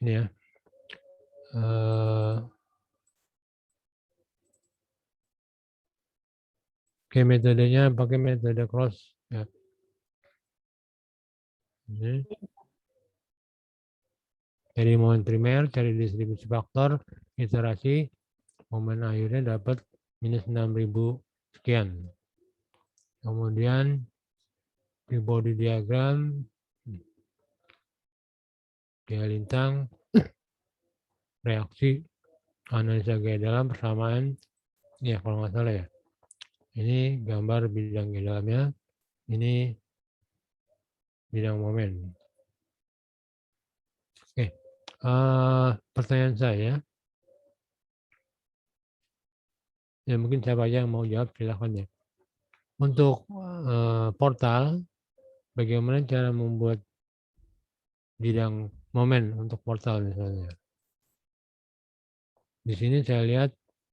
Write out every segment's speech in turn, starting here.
ini ya. Oke, metodenya pakai metode cross ya. Ini. Dari momen primer, cari distribusi faktor, iterasi, momen akhirnya dapat minus 6.000 sekian. Kemudian di body diagram, gaya lintang, reaksi, analisa gaya dalam, persamaan, ya kalau nggak salah ya. Ini gambar bidang gaya dalamnya, ini bidang momen. Oke, pertanyaan saya, ya mungkin siapa aja yang mau jawab silahkan ya. Untuk portal, bagaimana cara membuat bidang momen untuk portal misalnya. Di sini saya lihat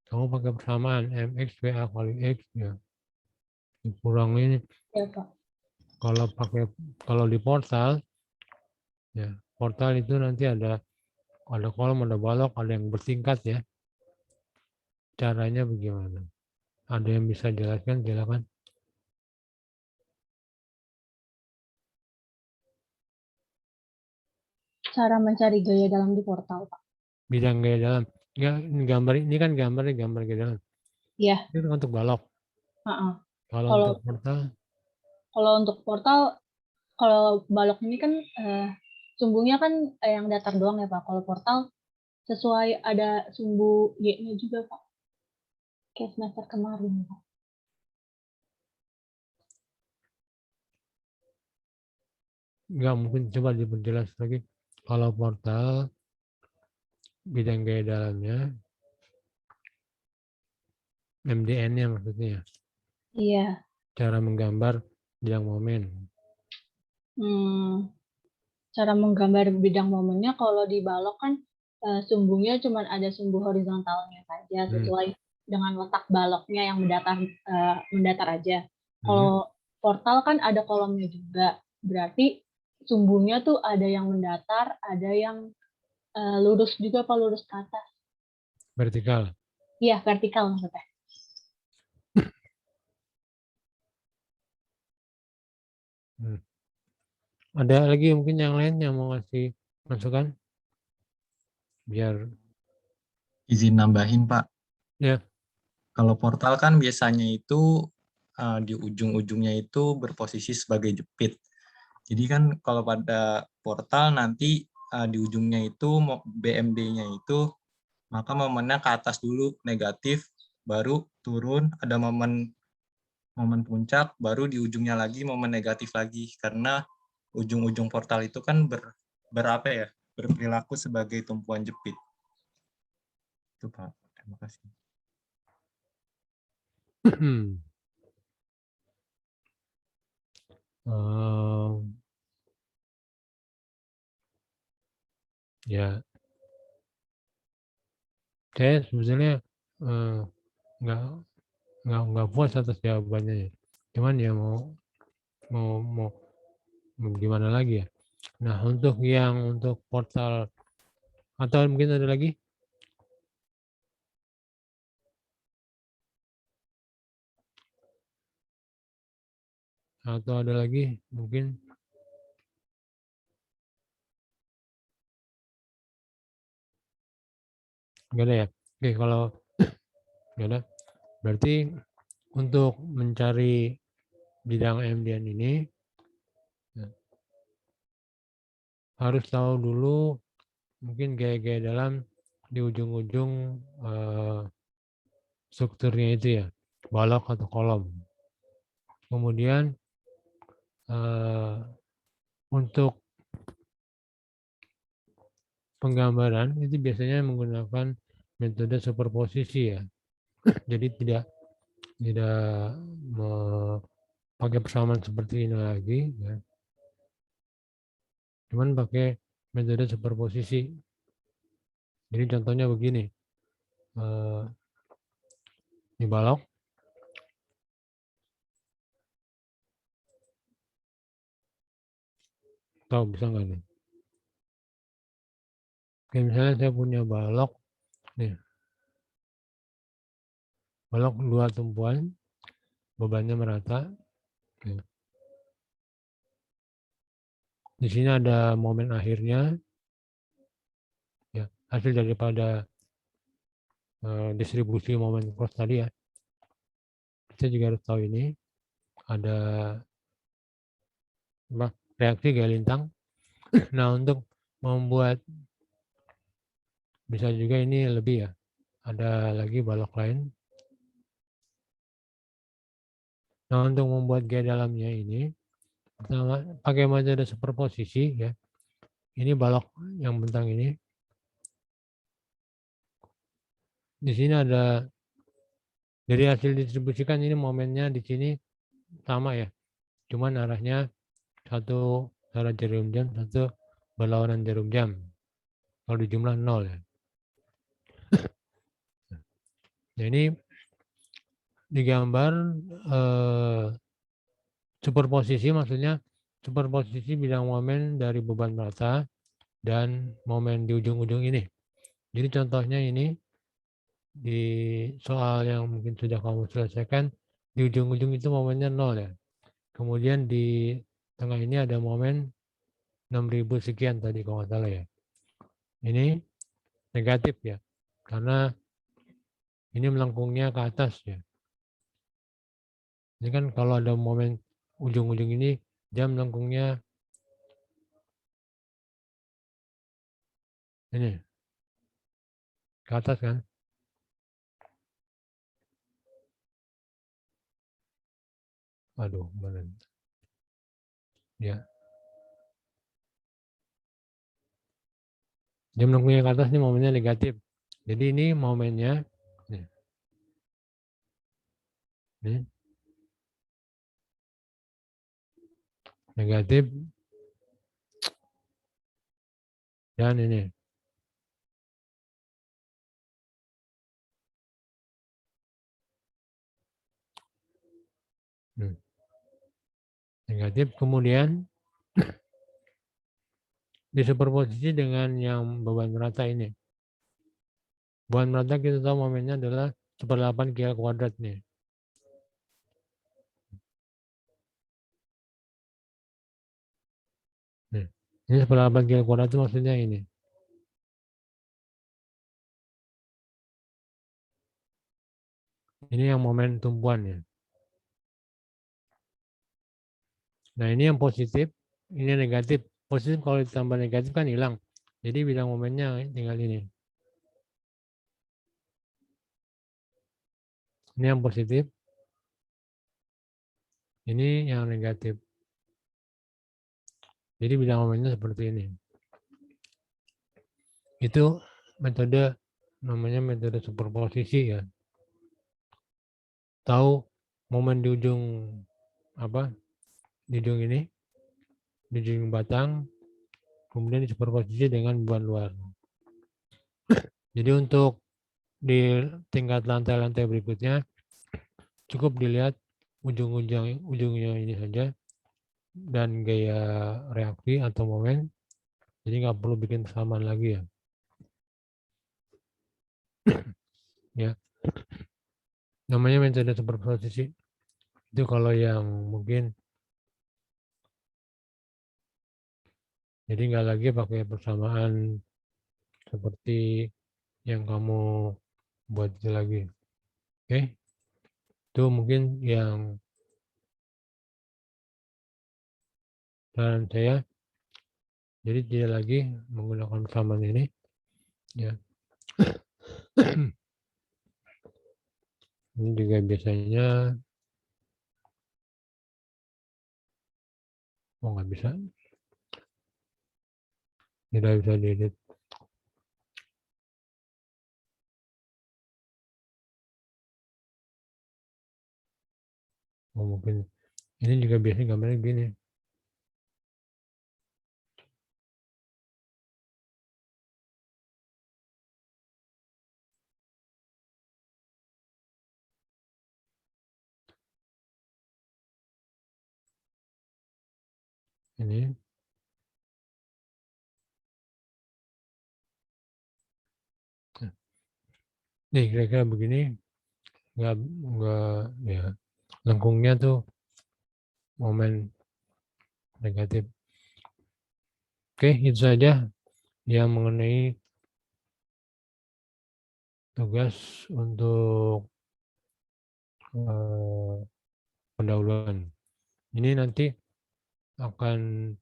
kamu pakai persamaan mx PA kali x ya. Dikurangin Ya, Pak. kalau di portal ya, portal itu nanti ada kolom, ada balok, ada yang bertingkat ya. Caranya bagaimana? Ada yang bisa jelaskan? Silakan. Cara mencari gaya dalam di portal, Pak. Bidang gaya dalam. Ya, ini kan gambar gaya dalam. Iya. Itu untuk balok. Kalau Kalau untuk portal, kalau untuk portal, kalau balok ini kan sumbungnya kan yang datar doang ya, Pak. Kalau portal sesuai ada sumbu Y-nya juga, Pak. Kayak semester kemarin, Pak. nggak mungkin, coba diperjelas lagi. Kalau portal, bidang gaya dalamnya, MDN-nya maksudnya, Iya. cara menggambar bidang momen. Cara menggambar bidang momennya kalau di balok kan sumbungnya cuma ada sumbu horizontalnya saja Hmm. sesuai dengan letak baloknya yang mendatar aja. Hmm. Kalau portal kan ada kolomnya juga, berarti sumbunya tuh ada yang mendatar, ada yang lurus juga, Pak, lurus ke atas. Vertikal. Iya, vertikal maksudnya. Hmm. Ada lagi mungkin yang lain yang mau ngasih masukan? Biar Izin nambahin, Pak. ya. Kalau portal kan biasanya itu di ujung-ujungnya itu berposisi sebagai jepit. Jadi kan kalau pada portal nanti di ujungnya itu BMD-nya itu, maka momennya ke atas dulu negatif, baru turun ada momen puncak, baru di ujungnya lagi momen negatif lagi, karena ujung-ujung portal itu kan berperilaku sebagai tumpuan jepit. Itu, Pak. Terima kasih. Ya, saya sebetulnya eh, nggak nggak puas atas jawabannya ya. Cuman ya mau mau gimana lagi ya. Nah, untuk portal, atau mungkin ada lagi? Atau ada lagi mungkin? Nggak ada ya. Oke, kalau nggak ada, berarti untuk mencari bidang MDN ini ya, harus tahu dulu mungkin gaya-gaya dalam di ujung-ujung strukturnya itu ya, balok atau kolom. Kemudian untuk penggambaran itu biasanya menggunakan metode superposisi ya. Jadi tidak pakai persamaan seperti ini lagi ya. Cuman pakai metode superposisi. Jadi contohnya begini. Ini balok. Tahu bisa nggak nih? Oke, misalnya saya punya balok nih, balok 2 tumpuan, bebannya merata. Oke. Di sini ada momen akhirnya, ya, hasil daripada distribusi momen cross tadi ya. Kita juga harus tahu ini ada reaksi gaya lintang. Nah, untuk membuat bisa juga ini lebih ya. Ada lagi balok lain. Nah, untuk membuat gaya dalamnya ini, pertama pakai metode superposisi ya. Ini balok yang bentang ini. Di sini ada dari hasil distribusikan ini momennya di sini sama ya. Cuman arahnya satu arah jarum jam, satu berlawanan jarum jam. Kalau dijumlah 0 ya. Nah, ini digambar superposisi, maksudnya superposisi bidang momen dari beban rata dan momen di ujung-ujung ini. Jadi contohnya ini di soal yang mungkin sudah kamu selesaikan, di ujung-ujung itu momennya 0 ya. Kemudian di tengah ini ada momen 6.000 sekian tadi kalau nggak salah ya. Ini negatif ya, karena ini melengkungnya ke atas ya. Ini kan kalau ada momen ujung-ujung ini, jam melengkungnya ini ke atas kan. Aduh, mana? Ya, jam melengkungnya ke atas ini momennya negatif. Jadi ini momennya ini negatif dan ini negatif. Kemudian disuperposisi dengan yang beban merata ini. Beban merata kita tahu momennya adalah 1/8 kilo kuadrat nih. Nih, ini 1/8 kilo kuadrat itu maksudnya ini. Ini yang momen tumpuan ya. Nah, ini yang positif, ini yang negatif. Positif kalau ditambah negatif kan hilang. Jadi bidang momennya tinggal ini. Ini yang positif. Ini yang negatif. Jadi bidang momennya seperti ini. Itu metode namanya metode superposisi ya. Tahu momen di ujung apa? Di ujung ini, di ujung batang, kemudian disuperposisi dengan beban luar. Jadi untuk di tingkat lantai-lantai berikutnya cukup dilihat ujungnya ini saja dan gaya reaksi atau momen. Jadi nggak perlu bikin kesamaan lagi ya. Ya, namanya metode superposisi. Itu kalau yang mungkin jadi nggak lagi pakai persamaan seperti yang kamu buat itu lagi. Oke, itu mungkin yang saran saya. Jadi tidak lagi menggunakan persamaan ini. Ya, ini juga biasanya nggak bisa, tidak bisa diedit. Mungkin ini juga biasanya gambarnya gini. Ini Nih kira-kira begini, nggak ya lengkungnya tuh momen negatif. Oke, itu saja yang mengenai tugas untuk pendahuluan. Ini nanti akan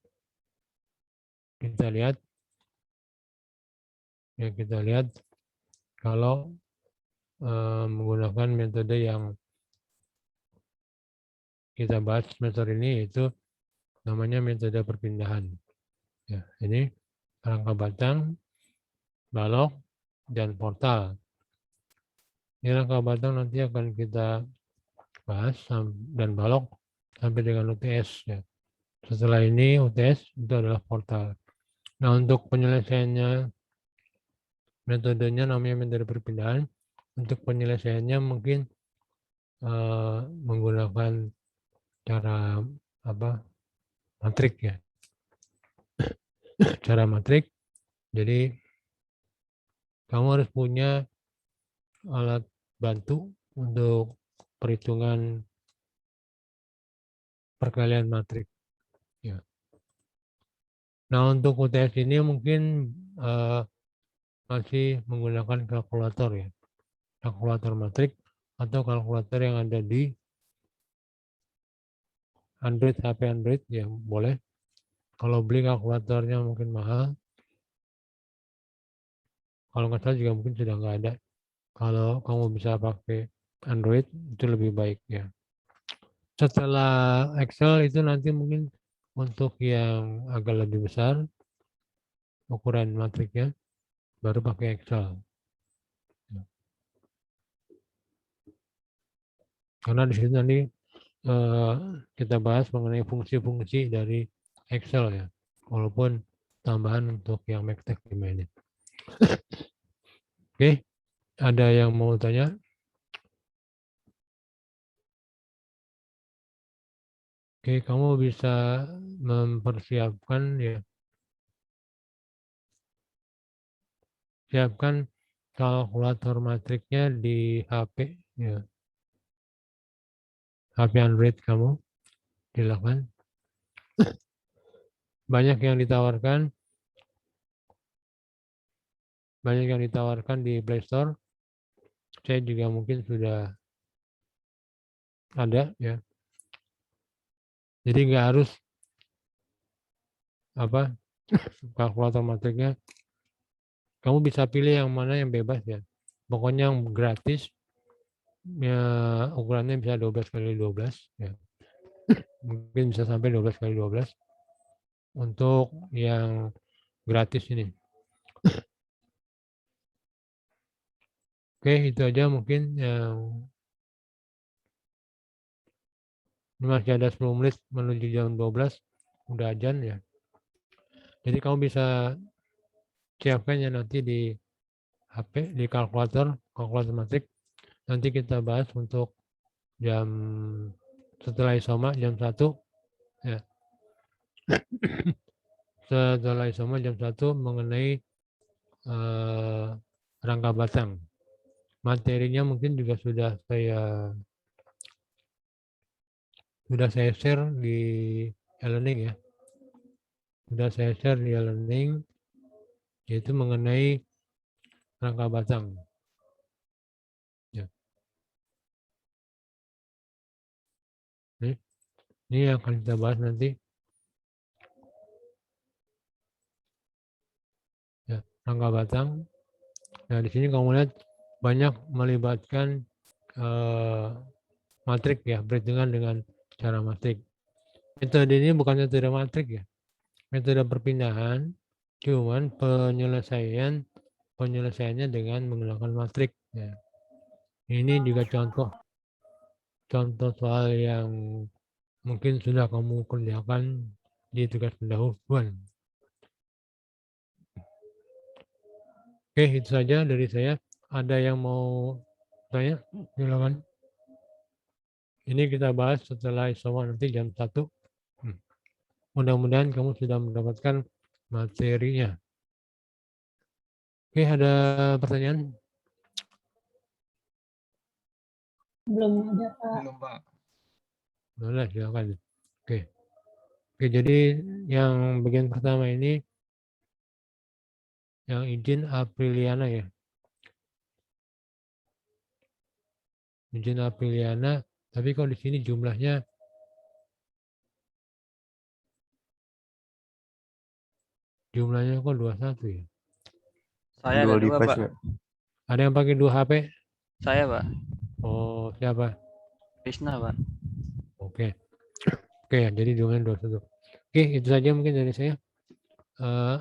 kita lihat kalau menggunakan metode yang kita bahas semester ini, yaitu namanya metode perpindahan. Ya, ini rangka batang, balok, dan portal. Ini rangka batang nanti akan kita bahas dan balok sampai dengan UTS. Ya. Setelah ini UTS itu adalah portal. Nah, untuk penyelesaiannya, metodenya namanya metode perpindahan. Untuk penyelesaiannya mungkin menggunakan cara matrik ya. Cara matrik. Jadi kamu harus punya alat bantu untuk perhitungan perkalian matrik. Ya. Nah, untuk UTS ini mungkin masih menggunakan kalkulator ya. Kalkulator matrik atau kalkulator yang ada di Android, HP Android ya boleh. Kalau beli kalkulatornya mungkin mahal. Kalau nggak salah juga mungkin sudah nggak ada. Kalau kamu bisa pakai Android itu lebih baik ya. Setelah Excel itu nanti mungkin untuk yang agak lebih besar ukuran matriknya baru pakai Excel. Karena di situ nanti kita bahas mengenai fungsi-fungsi dari Excel ya. Walaupun tambahan untuk yang Mektek 5 ini. Oke, ada yang mau tanya? Oke, kamu bisa mempersiapkan ya. Siapkan kalkulator matriknya di HP ya. HP Android kamu silakan. Banyak yang ditawarkan di Play Store. Saya juga mungkin sudah ada ya. Jadi nggak harus kalkulator matriknya. Kamu bisa pilih yang mana yang bebas ya. Pokoknya yang gratis ya, ukurannya bisa 12 kali 12 ya. Mungkin bisa sampai 12 kali 12 untuk yang gratis ini. Oke, itu aja mungkin yang masih ada 10 menit menuju jam 12 udah ajan ya. Jadi kamu bisa siapkan ya nanti di HP, di kalkulator matrik. Nanti kita bahas untuk jam setelah isoma jam 1 ya. Setelah isoma jam 1 mengenai rangka batang. Materinya mungkin juga sudah saya share di e-learning ya. Sudah saya share di e-learning yaitu mengenai rangka batang. Ya. Ini yang akan kita bahas nanti. Ya, rangka batang. Nah, di sini kamu lihat banyak melibatkan matrik ya, perhitungan dengan cara matrik. Metode ini bukan metode matrik ya, metode perpindahan, cuman penyelesaiannya dengan menggunakan matrik. Ya. Ini juga contoh soal yang mungkin sudah kamu kerjakan di tugas pendahuluan. Oke, itu saja dari saya. Ada yang mau tanya? Silakan. Ini kita bahas setelah isoma nanti jam 1. Mudah-mudahan kamu sudah mendapatkan materinya. Oke, ada pertanyaan? Belum ada, Pak. Belum, Pak. Boleh, silakan. Oke. Oke, jadi yang bagian pertama ini yang izin Apriliana ya. Izin Apriliana, tapi kalau di sini jumlahnya kok 21 ya. Saya Dua ada dua, lipas Pak. ya. Ada yang pakai 2 HP? Saya, Pak. Oh, siapa? Krisna, Pak. Oke. Oke, jadi jumlahnya 21. Oke, itu saja mungkin dari saya.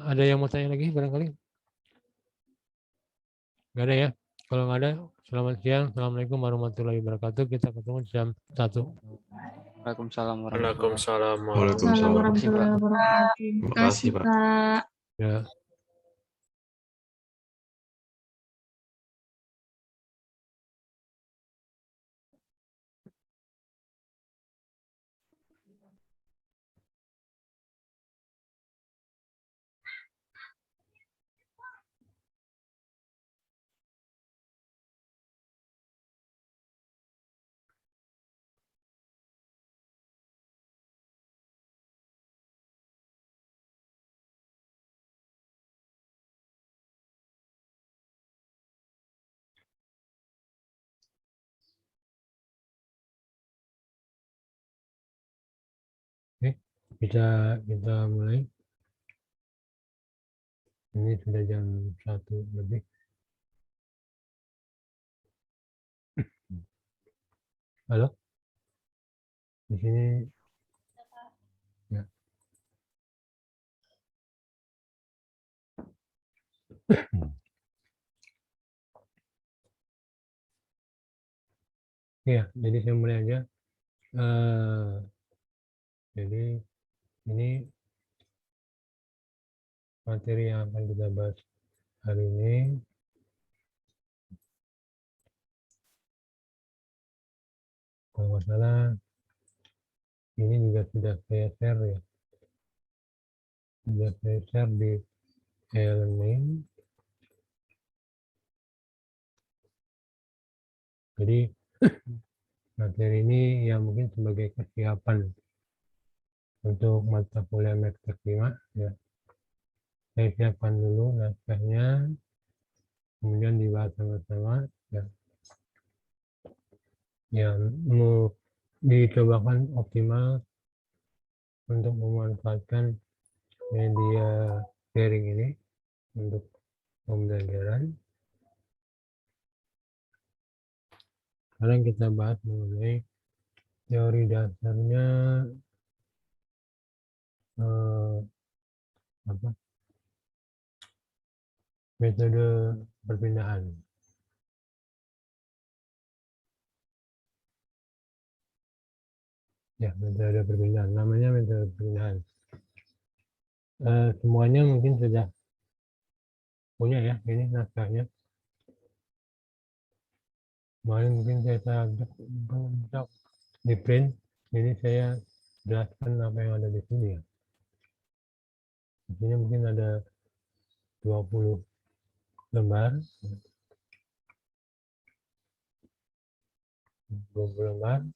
Ada yang mau tanya lagi barangkali? Nggak ada ya? Kalau nggak ada, selamat siang. Assalamualaikum warahmatullahi wabarakatuh. Kita ketemu jam 1. Waalaikumsalam warahmatullahi Waalaikumsalam Waalaikumsalam. warahmatullahi wabarakatuh. Terima kasih, Pak. Pak. Ya. Oke, kita mulai. Ini sudah jam 1 lebih. Halo? Di sini ya. Ya, jadi saya mulai aja. Jadi ini materi yang akan kita bahas hari ini. Kalau nggak salah, ini juga sudah saya share ya. Sudah saya share di e-learning. Jadi materi ini yang mungkin sebagai kesiapan untuk mata kuliah Medtech 5 ya. Saya siapkan dulu naskahnya, kemudian dibahas sama-sama ya. Yang mau dicobakan optimal untuk memanfaatkan media sharing ini untuk pembelajaran. Sekarang kita bahas mengenai teori dasarnya metode perpindahan. Ya, metode perpindahan. Namanya metode perpindahan. Semuanya mungkin sudah punya ya, ini naskahnya. Kemarin mungkin saya untuk di print, jadi saya jelaskan apa yang ada di sini ya. Di sini mungkin ada 20 lembar. 20 lembar.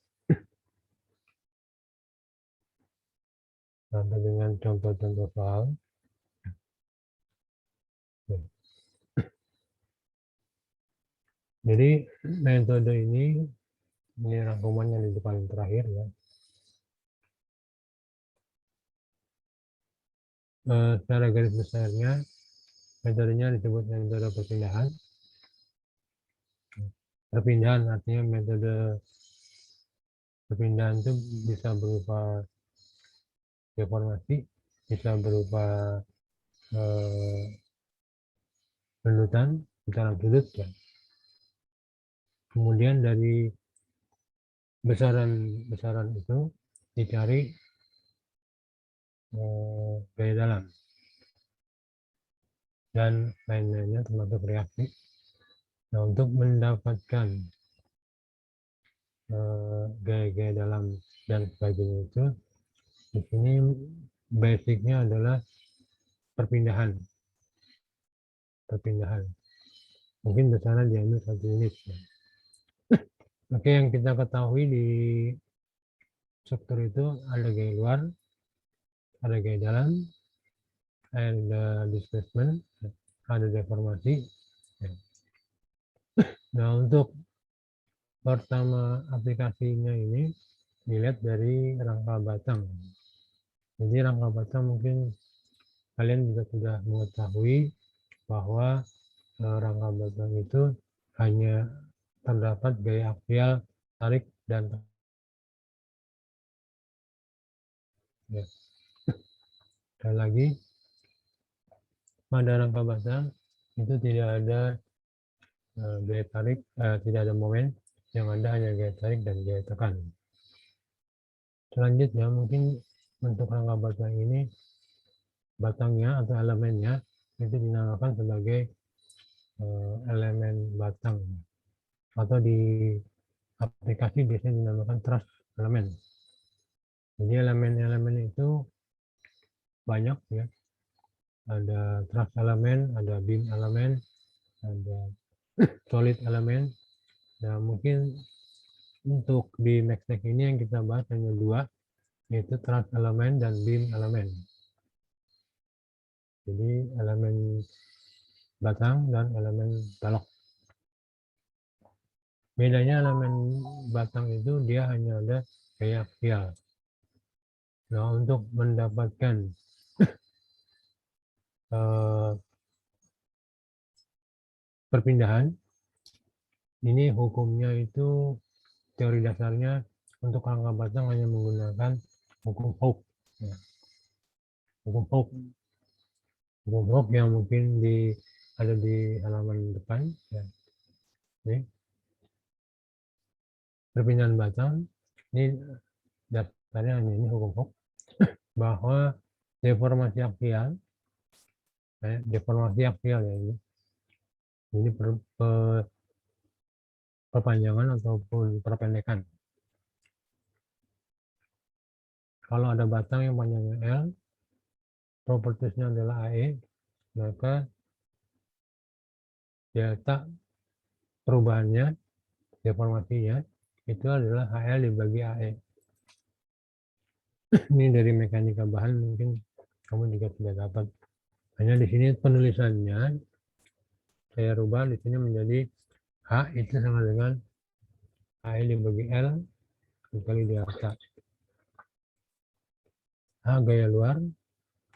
Sampai dengan contoh-contoh soal. Jadi metode ini rangkumannya di paling terakhir ya. Secara garis besarnya metodenya disebut metode perpindahan. Perpindahan artinya metode perpindahan itu bisa berupa deformasi, bisa berupa pendudukan putaran sudut ya. Kemudian dari besaran itu dicari gaya dalam dan lain-lainnya termasuk reaksi. Nah, untuk mendapatkan gaya-gaya dalam dan sebagainya itu, di sini basicnya adalah perpindahan. Mungkin besaran diambil 1 unit. Ya. Oke, yang kita ketahui di struktur itu ada gaya luar, ada gaya dalam, ada displacement, ada deformasi. Nah, untuk pertama aplikasinya ini dilihat dari rangka batang. Jadi rangka batang mungkin kalian juga sudah mengetahui bahwa rangka batang itu hanya terdapat gaya aksial, tarik, dan ya. Dan lagi pada rangka batang itu tidak ada gaya tarik, tidak ada momen, yang ada hanya gaya tarik dan gaya tekan. Selanjutnya mungkin untuk rangka batang ini batangnya atau elemennya itu dinamakan sebagai elemen batang atau di aplikasi biasanya dinamakan truss elemen. Jadi elemen-elemen itu banyak ya. Ada truss elemen, ada beam elemen, ada solid elemen. Nah, mungkin untuk di Maxtech ini yang kita bahas hanya dua, yaitu truss elemen dan beam elemen. Jadi elemen batang dan elemen balok. Bedanya elemen batang itu dia hanya ada gaya aksial. Nah, untuk mendapatkan perpindahan, ini hukumnya itu teori dasarnya untuk rangka batang hanya menggunakan hukum Hooke. Ya. Hukum Hooke. Hukum Hooke yang mungkin ada di halaman depan. Ya. Ini perpindahan batang ini dasarnya hanya ini hukum Hooke bahwa deformasi aksial ya ini perpanjangan ataupun perpendekan. Kalau ada batang yang panjangnya L, propertiesnya adalah AE, maka delta perubahannya, deformasinya, itu adalah HL dibagi AE. Ini dari mekanika bahan mungkin kamu juga tidak dapat. Hanya di sini penulisannya saya rubah di sini menjadi H itu sama dengan HL dibagi L dikali delta. H gaya luar,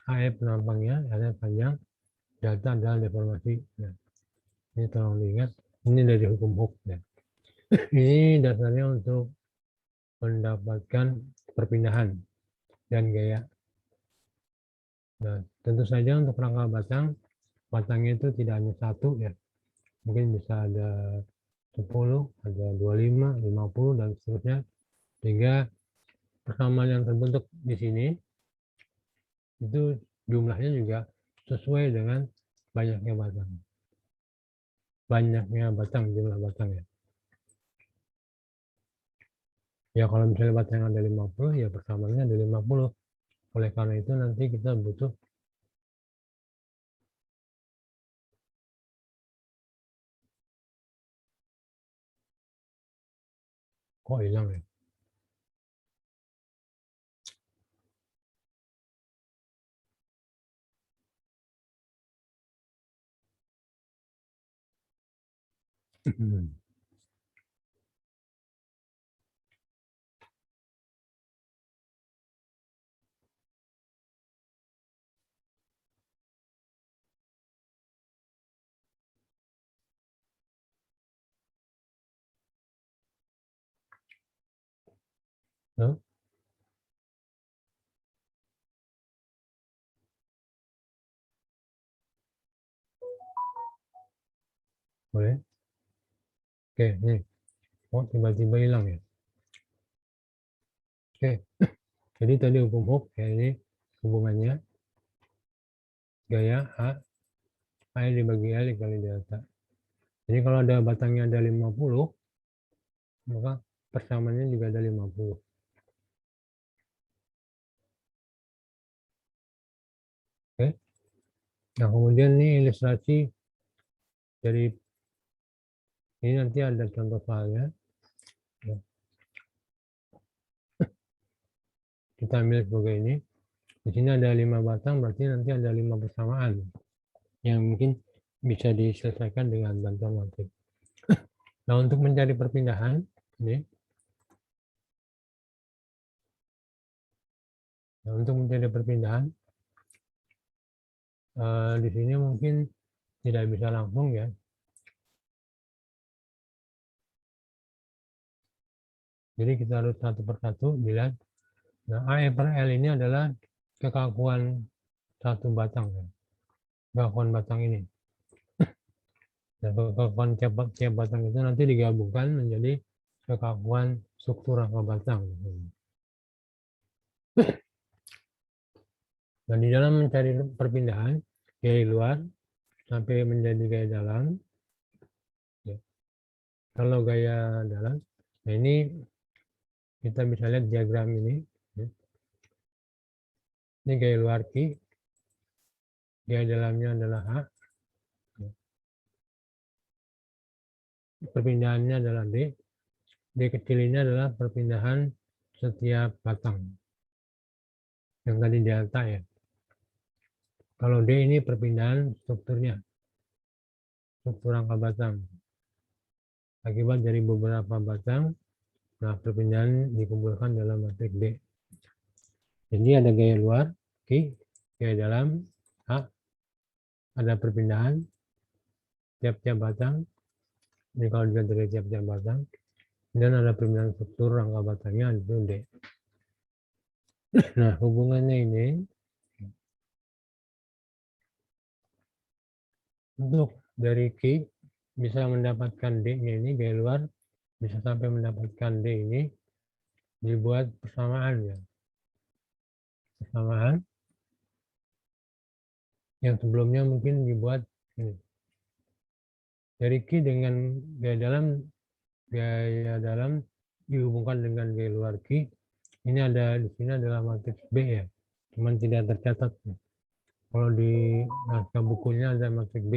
HE penampangnya, L panjang, delta adalah deformasi. Nah, ini tolong diingat, ini dari hukum Hooke. Ya. Ini dasarnya untuk mendapatkan perpindahan dan gaya. Nah, tentu saja untuk rangka batangnya itu tidak hanya satu ya. Mungkin bisa ada 10, ada 25, 50 dan seterusnya. Sehingga persamaan yang terbentuk di sini itu jumlahnya juga sesuai dengan banyaknya batang. Banyaknya batang, jumlah batang ya. Ya kalau misalnya batang ada 50, ya persamaannya ada 50. Oleh karena itu nanti kita butuh kok hilang ya. No? Boleh? Oke, nih. Oh, tiba-tiba hilang ya. Oke, jadi tadi hukum Hooke ya, ini hubungannya gaya H dibagi L dikali delta. Jadi kalau ada batangnya ada 50, maka persamaannya juga ada 50. Oke. Nah, kemudian ini ilustrasi dari ini nanti ada contoh soalnya. Ya. Kita ambil sebagai ini. Di sini ada 5 batang, berarti nanti ada 5 persamaan yang mungkin bisa diselesaikan dengan bantuan matrik. Nah, untuk mencari perpindahan, ini. Nah, untuk mencari perpindahan, di sini mungkin tidak bisa langsung ya. Jadi kita harus satu persatu dilihat. Nah, AE per L ini adalah kekakuan satu batang. Ya. Kekakuan batang ini. Nah, kekakuan tiap batang itu nanti digabungkan menjadi kekakuan struktur rangka batang. Dan di dalam mencari perpindahan dari luar sampai menjadi gaya dalam, ya. Kalau gaya dalam, nah ini kita bisa lihat diagram ini. Ya. Ini gaya luar Q, gaya dalamnya adalah H, ya. Perpindahannya adalah D. D kecil ini adalah perpindahan setiap batang. Yang tadi delta ya. Kalau D ini perpindahan strukturnya, struktur rangka batang. Akibat dari beberapa batang, nah perpindahan dikumpulkan dalam matrik D. Jadi ada gaya luar, Q, gaya dalam, H, ada perpindahan tiap-tiap batang. Ini kalau dilihat dari tiap-tiap batang, dan ada perpindahan struktur rangka batangnya itu D. Nah, hubungannya ini untuk dari Q bisa mendapatkan D-nya ini gaya luar, bisa sampai mendapatkan D ini dibuat persamaan ya. Persamaan yang sebelumnya mungkin dibuat ini. Dari Q dengan gaya dalam dihubungkan dengan gaya luar Q. Ini ada di sini adalah matriks B ya, cuman tidak tercatat. Kalau di naskah bukunya ada matriks B.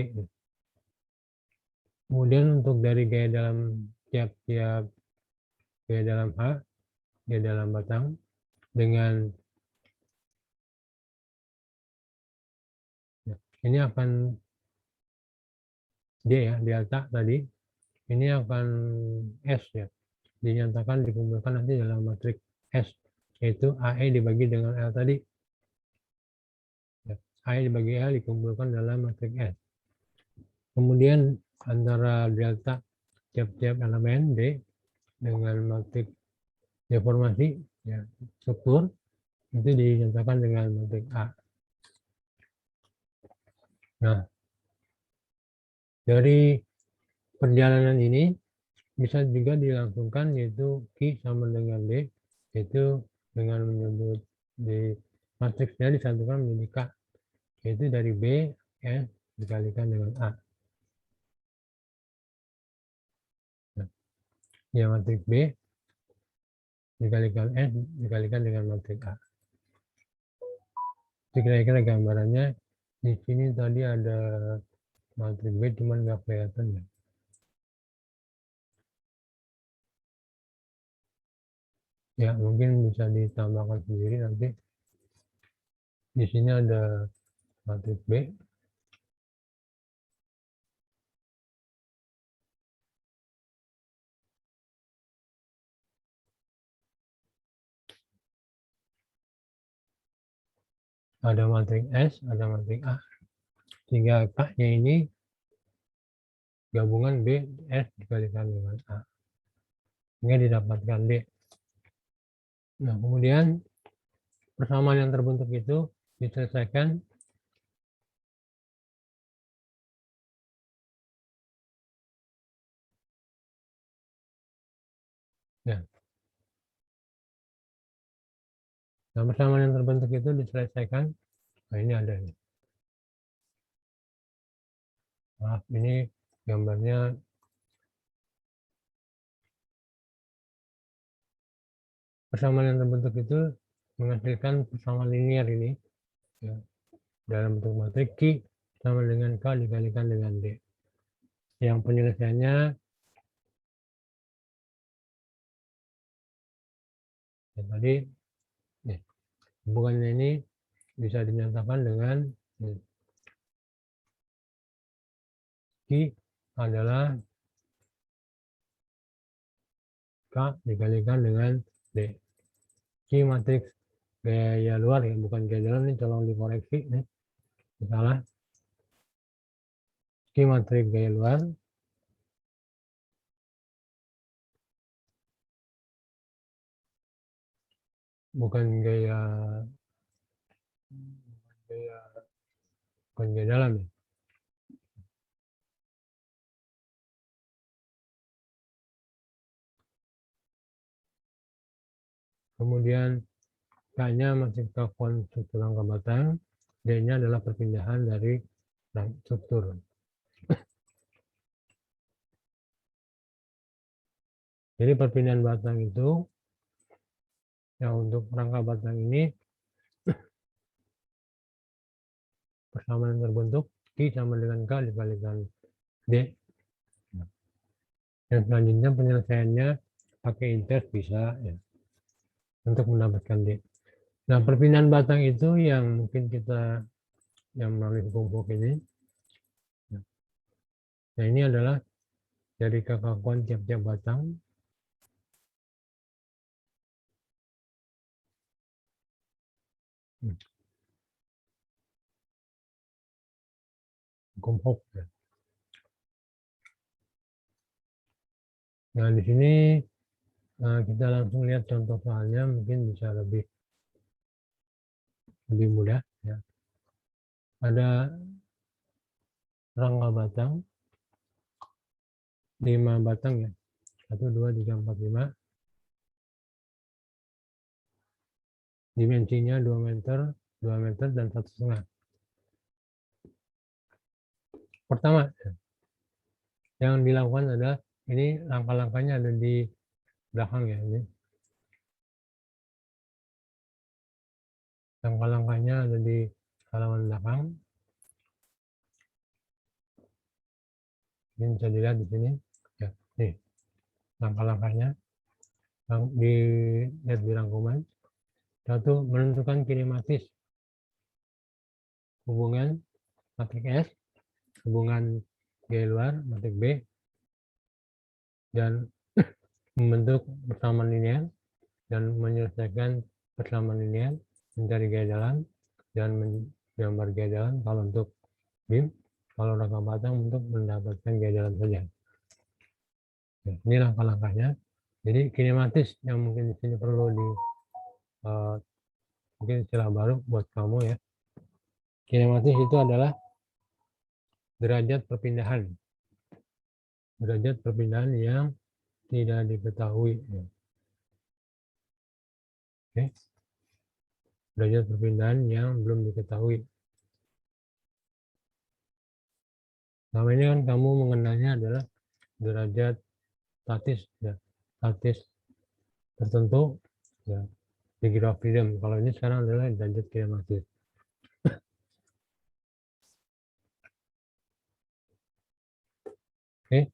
Kemudian untuk dari gaya dalam tiap-tiap gaya dalam H, gaya dalam batang dengan ini akan D ya, delta tadi. Ini akan S ya, dinyatakan dikumpulkan nanti dalam matriks S, yaitu AE dibagi dengan L tadi. AE dibagi L dikumpulkan dalam matriks S. Kemudian antara delta tiap-tiap elemen D dengan matriks deformasi ya, struktur itu dinyatakan dengan matriks A. Nah, dari perjalanan ini bisa juga dilangsungkan, yaitu Q sama dengan D, yaitu dengan menyebut di matriksnya disatukan menjadi K, yaitu dari B S dikalikan dengan A. Nah, ya matriks B dikalikan S dikalikan dengan matriks A. Itu kira-kira gambarannya. Di sini tadi ada matriks B cuman nggak kelihatan ya. Ya mungkin bisa ditambahkan sendiri nanti. Di sini ada matriks B. Ada matriks S, ada matriks A. Sehingga K-nya ini gabungan B, S dikalikan dengan A. Sehingga didapatkan D. Nah, kemudian persamaan yang terbentuk itu diselesaikan ya. Nah, persamaan yang terbentuk itu diselesaikan. Nah, ini ada nih. Maaf, ini gambarnya persamaan yang terbentuk itu menghasilkan persamaan linear ini ya, dalam bentuk matriks Q sama dengan K dikalikan dengan D. Yang penyelesaiannya Ya, tadi hubungannya ini bisa dinyatakan dengan Q adalah K dikalikan dengan D. Q matriks gaya luar ya, bukan gaya dalam, ini tolong dikoreksi nih. Salah. Q matriks gaya luar bukan gaya dalam ya. Kemudian K-nya masih ke struktur rangka batang, D-nya adalah perpindahan dari struktur. Jadi perpindahan batang itu, ya untuk rangka batang ini, persamaan yang terbentuk, Q sama dengan K dikalikan D. Dan selanjutnya penyelesaiannya pakai inters bisa ya, untuk mendapatkan D. Nah, perpindahan batang itu yang mungkin kita yang melalui hukum Fock ini. Nah, ini adalah dari kekakuan tiap-tiap batang. Hukum Fock ya. Nah, di sini kita langsung lihat contoh soalnya, mungkin bisa lebih mudah ya. Ada rangka batang 5 batang ya, 1 2 3 4 5, dimensinya 2 meter dan 1,5. Pertama yang dilakukan adalah ini langkah-langkahnya ada di belakang ya, ini langkah-langkahnya ada di halaman belakang. Ini bisa dilihat di sini ya, nih langkah-langkahnya dilihat di rangkuman. 1, menentukan kinematis hubungan matriks S, hubungan gaya luar matriks B, dan membentuk persamaan linear dan menyelesaikan persamaan linear, mencari gaya jalan dan menggambar gaya jalan kalau untuk BIM, kalau rangka batang untuk mendapatkan gaya jalan saja. Ya, ini langkah-langkahnya. Jadi kinematis yang mungkin di sini perlu di mungkin istilah baru buat kamu ya. Kinematis itu adalah derajat perpindahan yang tidak diketahui. Ya. Oke. Derajat perpindahan yang belum diketahui. Selama ini kan kamu mengenalnya adalah derajat statis, ya, statis tertentu, ya, degree of freedom. Kalau ini sekarang adalah derajat kinematis. Oke,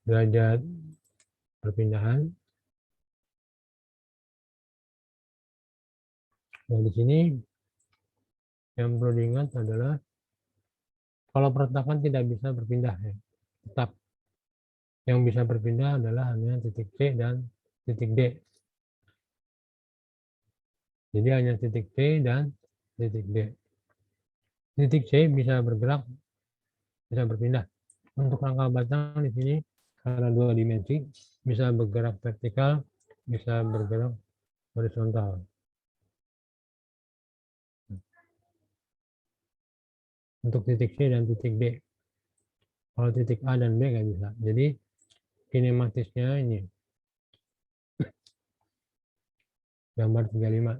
derajat perpindahan. Nah, di sini yang perlu diingat adalah kalau peretakan tidak bisa berpindah, ya, tetap. Yang bisa berpindah adalah hanya titik C dan titik D. Jadi hanya titik C dan titik D. Titik C bisa bergerak, bisa berpindah. Untuk rangka batang di sini karena 2 dimensi, bisa bergerak vertikal, bisa bergerak horizontal. Untuk titik C dan titik D. Kalau titik A dan B nggak bisa. Jadi kinematisnya ini. Gambar 35.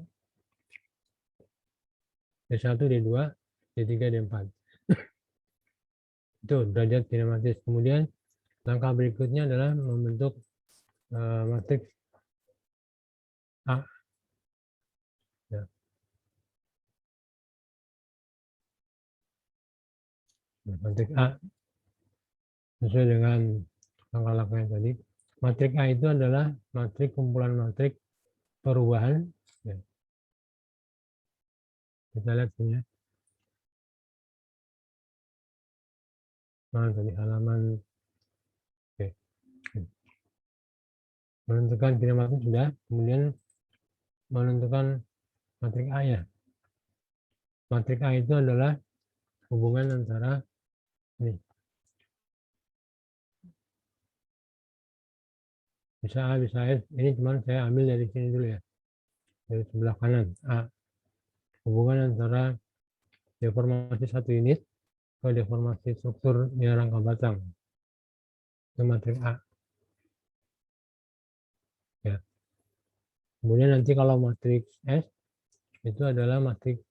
D1, D2, D3, D4. Itu derajat kinematis. Kemudian langkah berikutnya adalah membentuk matriks A. Ya. Matriks A sesuai dengan langkah-langkah yang tadi. Matriks A itu adalah matriks kumpulan matriks perubahan Kita lihat sini ya. Nah, tadi halaman. Oke. Menentukan kinematik sudah, kemudian menentukan matrik A ya. Matrik A itu adalah hubungan antara ini. Bisa A, bisa S. Ini cuman saya ambil dari sini dulu ya. Dari sebelah kanan A. Hubungan antara deformasi satu unit ke deformasi strukturnya rangka batang. Itu matrik A. Ya. Kemudian nanti kalau matrik S itu adalah matrik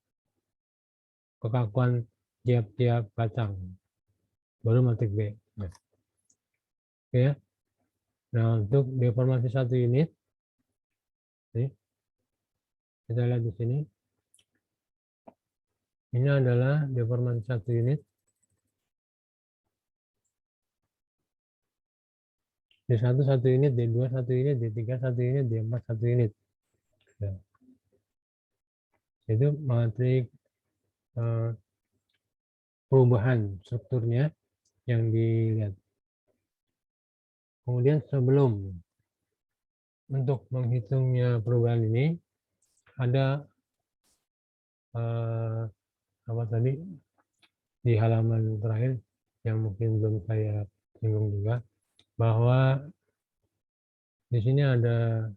kekakuan tiap-tiap batang. Baru matrik B. Nah, oke ya. Nah, untuk deformasi satu unit, nih, kita lihat di sini. Ini adalah deformasi satu unit. D1 satu unit, D2 satu unit, D3 satu unit, D4 satu unit. Ya. Itu matrik perubahan strukturnya yang dilihat. Kemudian sebelum untuk menghitungnya perubahan ini ada apa tadi di halaman terakhir yang mungkin belum saya singgung juga, bahwa di sini ada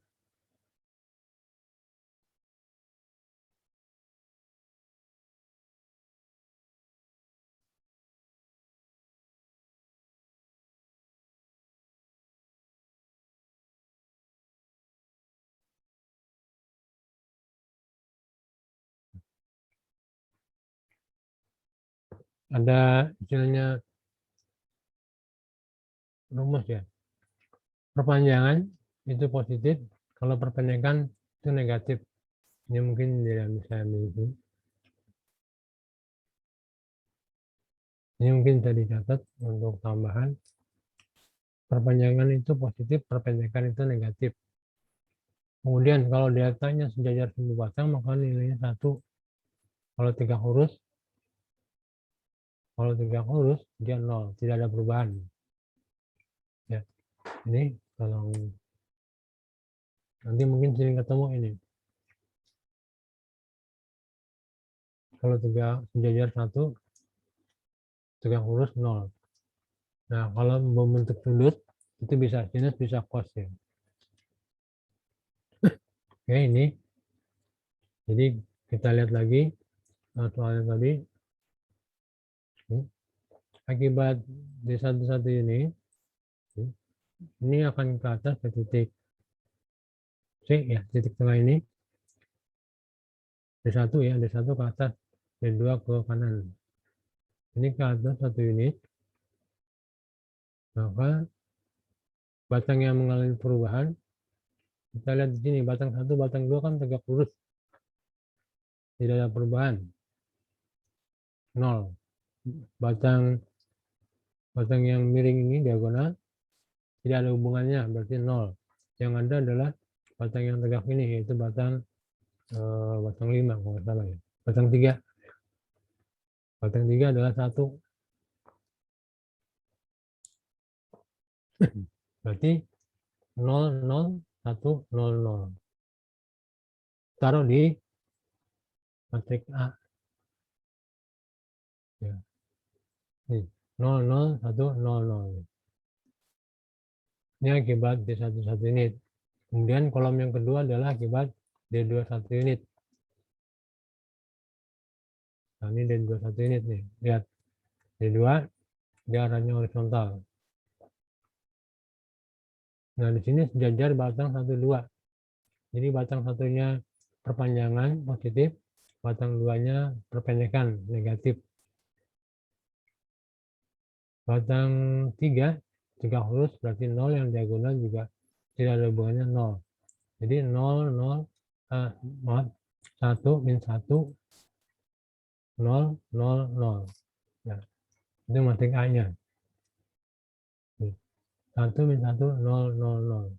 istilahnya rumus ya. Perpanjangan itu positif, kalau perpendekan itu negatif. Ini mungkin tidak bisa ambil. Ini mungkin bisa dicatat untuk tambahan. Perpanjangan itu positif, perpendekan itu negatif. Kemudian kalau datanya sejajar sumbu batang, maka nilainya 1. Kalau tegak lurus dia 0, tidak ada perubahan. Ya, ini tolong nanti mungkin sering ketemu ini. Kalau tegak sejajar 1, tegak lurus 0. Nah, kalau membentuk sudut itu bisa sinus, bisa cos ya. Oke, ini. Jadi kita lihat lagi soalnya tadi. Akibat D11 ini akan ke atas ke titik C ya, titik tengah ini. D1 ya, D1 ke atas, D2 ke kanan. Ini ke atas 1 unit. Maka batang yang mengalami perubahan, kita lihat di sini, batang 1, batang 2 kan tegak lurus. Tidak ada perubahan. 0. Batang yang miring ini diagonal tidak ada hubungannya, berarti 0. Yang ada adalah batang yang tegak ini, yaitu batang 5 kalau nggak salah ya. Batang 3. Batang 3 adalah 1. Berarti 0, 0, 1, 0, 0. Taruh di matrik A. Ya. Nih, 0, 0, 1, 0, 0. Ini akibat D1 1 unit. Kemudian kolom yang kedua adalah akibat D2 1 unit. Nah, ini D2 1 unit nih. Lihat. D2 dia arahnya horizontal. Nah, di sini sejajar batang 1 2. Jadi batang satunya perpanjangan positif, batang 2-nya perpendekan negatif. Batang 3 tegak lurus berarti 0, yang diagonal juga tidak ada hubungannya 0. Jadi 0, 0, 1 min 1, 0, 0, 0. Nah, itu matrik A-nya. 1 min 1, 0, 0, 0.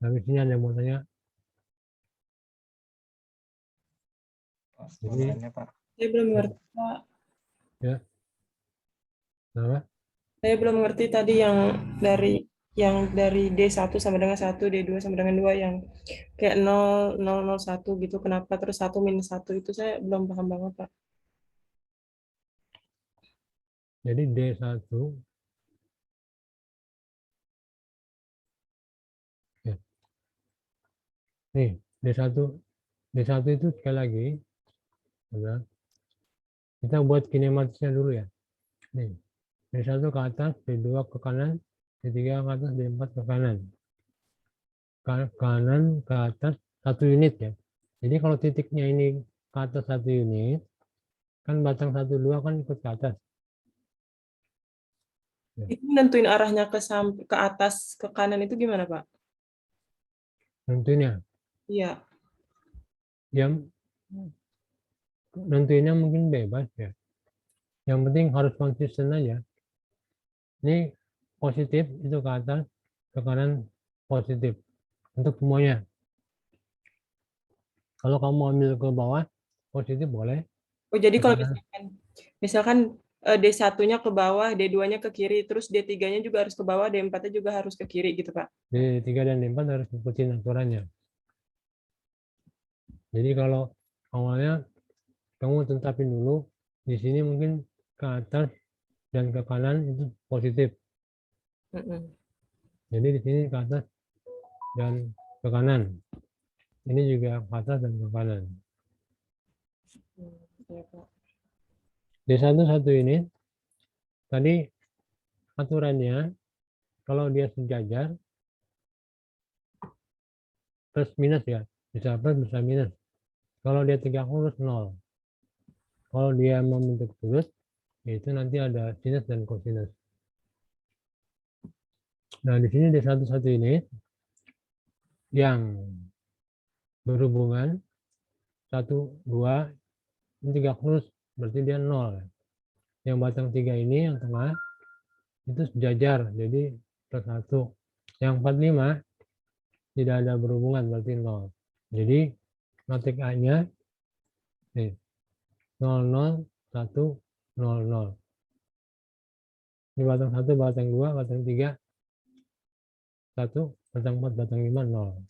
Tapi sini ada yang mau tanya. Sebenarnya Pak. Saya belum ngerti, Pak. Ya. Kenapa? Saya belum ngerti tadi yang dari D1 sama dengan 1, D2 sama dengan 2 yang kayak 0, 0, 0, 1 gitu. Kenapa terus 1 minus 1 itu saya belum paham banget, Pak. Jadi D1 ya. Nih, D1 itu sekali lagi ya, kita buat kinematisnya dulu ya. Nih, D1 ke atas, D2 ke kanan, D3 ke atas, D4 ke kanan. Kanan ke atas 1 unit ya. Jadi kalau titiknya ini ke atas 1 unit, kan batang 1, 2 kan ikut ke atas. Itu nentuin arahnya ke atas, ke kanan itu gimana, Pak? Tentunya, Iya. yang nentuinnya mungkin bebas ya. Yang penting harus konsisten aja. Ini positif itu ke atas, ke kanan positif untuk semuanya. Kalau kamu ambil ke bawah positif boleh. Oh, jadi Ke kalau kanan. misalkan D1-nya ke bawah, D2-nya ke kiri, terus D3-nya juga harus ke bawah, D4-nya juga harus ke kiri gitu, Pak. D3 dan D4 harus ikutin aturannya. Jadi kalau awalnya kamu tetapin dulu di sini mungkin ke atas dan ke kanan itu positif. Jadi di sini ke atas dan ke kanan. Ini juga ke atas dan ke kanan. Iya, Pak. D1 ini tadi aturannya kalau dia sejajar plus minus ya, bisa plus bisa minus. Kalau dia tegak lurus 0. Kalau dia membentuk sudut, itu nanti ada sinus dan kosinus. Nah, di sini D1 ini yang berhubungan 1, 2, ini tegak lurus, berarti dia 0. Yang batang 3 ini, yang tengah, itu sejajar, jadi plus 1. Yang 45 tidak ada berhubungan, berarti 0. Jadi, notik A-nya, nih, 0, 0, 1, 0, 0. Ini batang 1, batang 2, batang 3, 1, batang 4, batang 5, 0.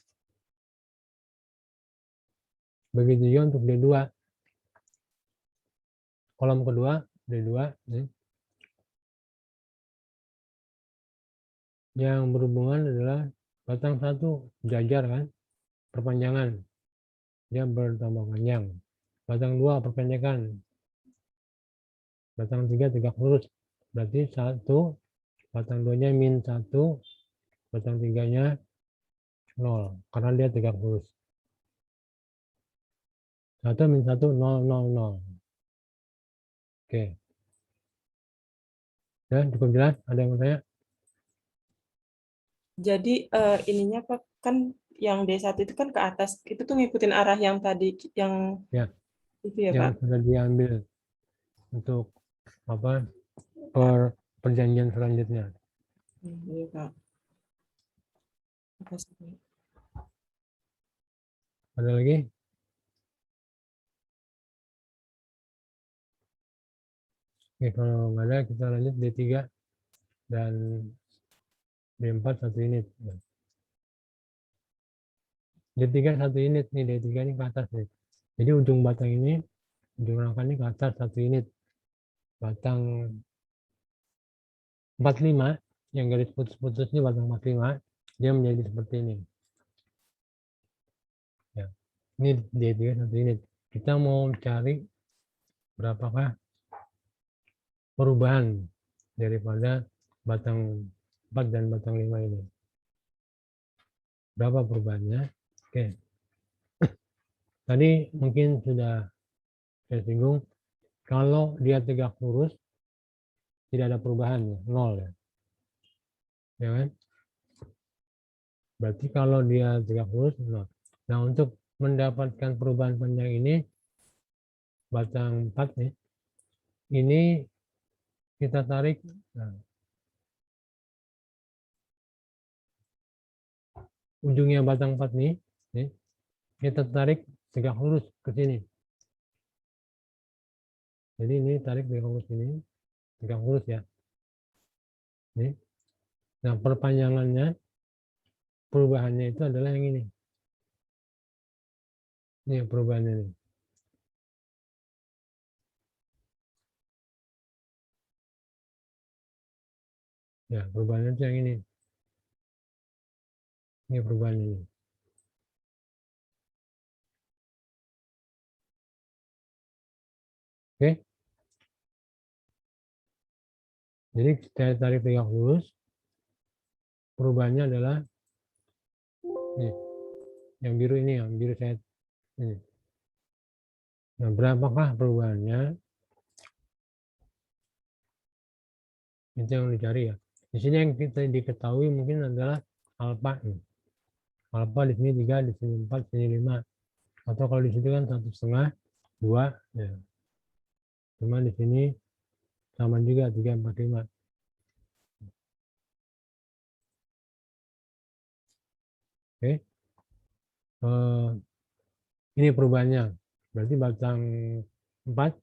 Begitu juga untuk D2. Kolom kedua, D2. Nih. Yang berhubungan adalah batang 1, jajar kan, perpanjangan. Dia bertambah panjang. Batang 2, perpendekan. Batang 3, tegak lurus. Berarti 1, batang 2-nya min 1, batang 3-nya 0. Karena dia tegak lurus. 1 min 1, 0, 0, 0. Oke. Ya, cukup jelas? Ada yang mau tanya? Jadi ininya Pak, kan yang D1 itu kan ke atas, itu tuh ngikutin arah yang tadi yang Ya, itu ya, yang Pak. sudah diambil untuk apa perjanjian selanjutnya. Iya, Pak. Makasih, Pak. Ada lagi? Oke, kalau nggak ada kita lanjut D3 dan D4 1 unit. D3 1 unit nih, D3 ini ke atas nih. Jadi ujung batang ini, ujung rangka ini ke atas 1 unit. Batang 45 yang garis putus-putus ini batang 45, dia menjadi seperti ini. Ya. Ini D3 1 unit. Kita mau cari berapakah perubahan daripada batang 4 dan batang 5 ini. Berapa perubahannya? Oke. Tadi mungkin sudah saya singgung, kalau dia tegak lurus, tidak ada perubahan, ya, 0 ya. Ya kan? Berarti kalau dia tegak lurus, 0. Nah, untuk mendapatkan perubahan panjang ini, batang 4 nih, ini kita tarik, nah, ujungnya batang 4 nih, kita tarik tegak lurus ke sini. Jadi ini tarik tegak lurus ini, tegak lurus ya. Nih. Nah, perpanjangannya, perubahannya itu adalah yang ini. Ini perubahannya ini. Ya, perubahannya itu yang ini. Ini perubahan ini. Oke. Jadi saya tarik tegak lurus. Perubahannya adalah nih, yang biru ini, yang biru saya ini. Nah, berapakah perubahannya? Itu yang dicari ya. Di sini yang kita diketahui mungkin adalah alfa. Alfa di sini 3, di sini 4, di sini 5. Atau kalau di situ kan 1,5, 2. Ya. Cuma di sini sama juga 3, 4, 5. Oke. Ini perubahannya. Berarti batang 4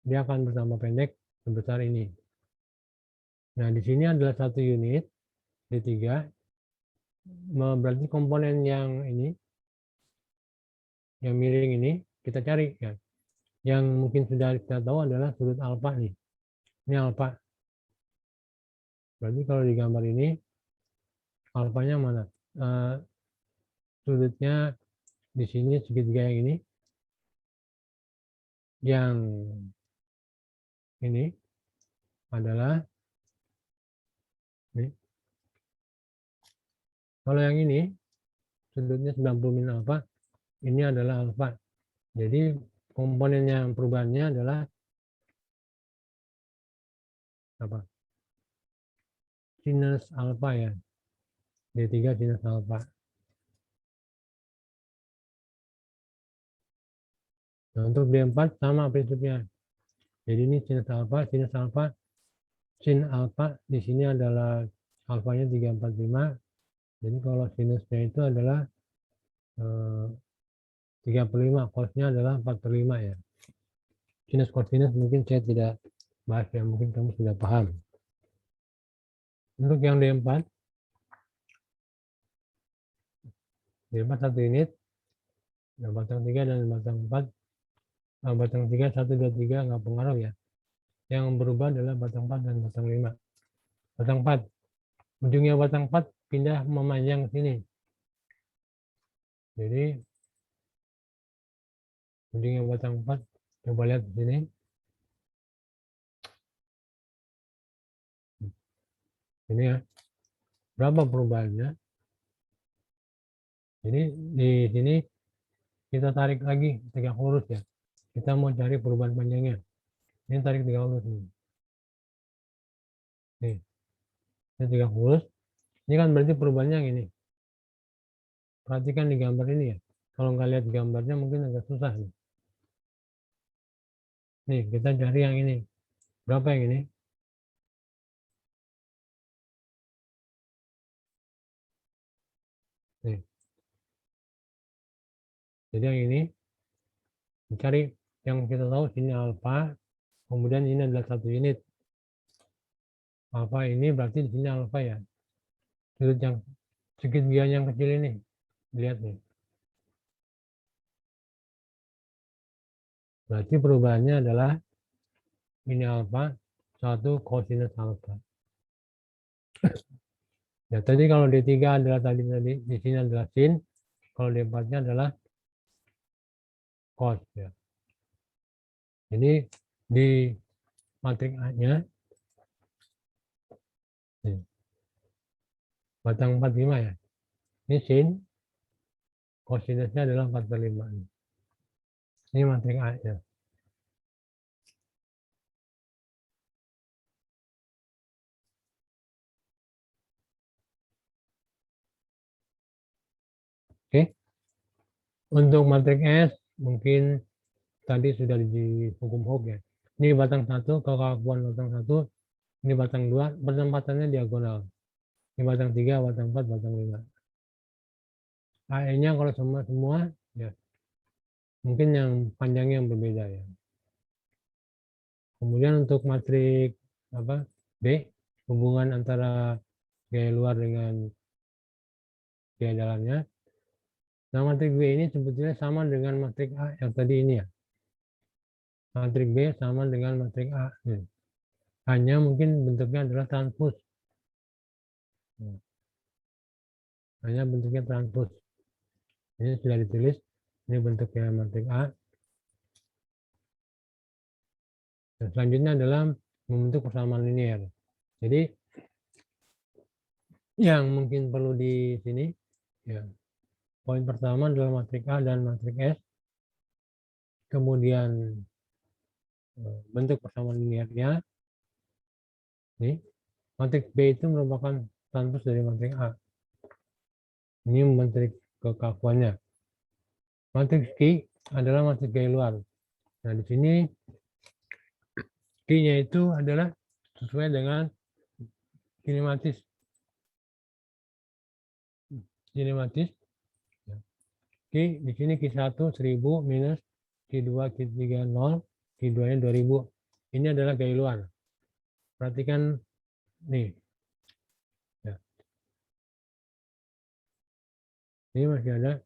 dia akan bertambah pendek sebesar ini. Nah, di sini adalah 1 unit D3. Berarti komponen yang ini, yang miring ini, kita cari ya. Yang mungkin sudah kita tahu adalah sudut alfa nih. Ini alfa. Berarti kalau di gambar ini, alfanya mana? Sudutnya di sini segitiga yang ini. Yang ini adalah ini. Kalau yang ini, sudutnya 90 min alfa, ini adalah alfa. Jadi komponen yang perubahannya adalah apa? Sinus alfa ya. D3 sinus alfa. Nah, untuk D4 sama prinsipnya. Jadi ini sinus alfa, sin alfa di sini adalah alfanya 345. Jadi kalau sinusnya itu adalah 35, cosnya adalah 45 ya. Sinus cosinus mungkin saya tidak bahas ya, mungkin kamu sudah paham. Untuk yang D4 1 unit, nah, batang 3 dan batang 4, batang 3, 1, 2, 3 nggak pengaruh ya. Yang berubah adalah batang 4 dan batang 5. Batang 4, ujungnya batang 4 pindah memanjang ke sini. Jadi ujungnya batang 4, coba lihat di sini. Ini ya, berapa perubahannya? Jadi di sini kita tarik lagi tegak lurus ya. Kita mau cari perubahan panjangnya. Ini tarik tegak lurus nih. Nih, ini tegak lurus. Ini kan berarti perubahannya yang ini. Perhatikan di gambar ini ya. Kalau nggak lihat gambarnya mungkin agak susah nih. Nih, kita cari yang ini. Berapa yang ini? Nih. Jadi yang ini dicari, yang kita tahu sini alfa, kemudian ini adalah 1 unit. Alfa ini berarti di sini alfa ya. Sudut yang segitiga yang kecil ini. Lihat nih. Berarti perubahannya adalah ini alfa, 1 cosinus alfa. Ya, tadi kalau D3 adalah tadi di sini adalah sin, kalau D4-nya adalah cos ya. Jadi di matrik A-nya batang 45 ya. Ini sin, cosinusnya adalah 45. Ini matrik A-nya. Oke. Untuk matrik S mungkin tadi sudah di hukum Hooke ya. Ini batang 1, kekakuan batang 1, ini batang 2, penempatannya diagonal. Ini batang 3, batang 4, batang 5. AE-nya kalau semua ya mungkin yang panjangnya yang berbeda ya. Kemudian untuk matrik B, hubungan antara gaya luar dengan gaya dalamnya. Nah, matrik B ini sebetulnya sama dengan matrik A yang tadi ini ya. Matrik B sama dengan matrik A. Hanya mungkin bentuknya adalah transpos. Hanya bentuknya transpos. Ini sudah ditulis. Ini bentuknya matrik A. Dan selanjutnya adalah membentuk persamaan linear. Jadi yang mungkin perlu di sini ya. Poin pertama adalah matrik A dan matrik S. Kemudian bentuk persamaan linearnya. Ini matrik B itu merupakan transpos dari matrik A. Ini matrik kekakuannya. Matrik Q adalah matrik gaya luar. Nah, di sini Q-nya itu adalah sesuai dengan kinematis. Kinematis. Q di sini Q1 1000 minus Q2 Q3 0, Q2-nya 2000. Ini adalah gaya luar. Perhatikan nih. Ya. Ini masih ada.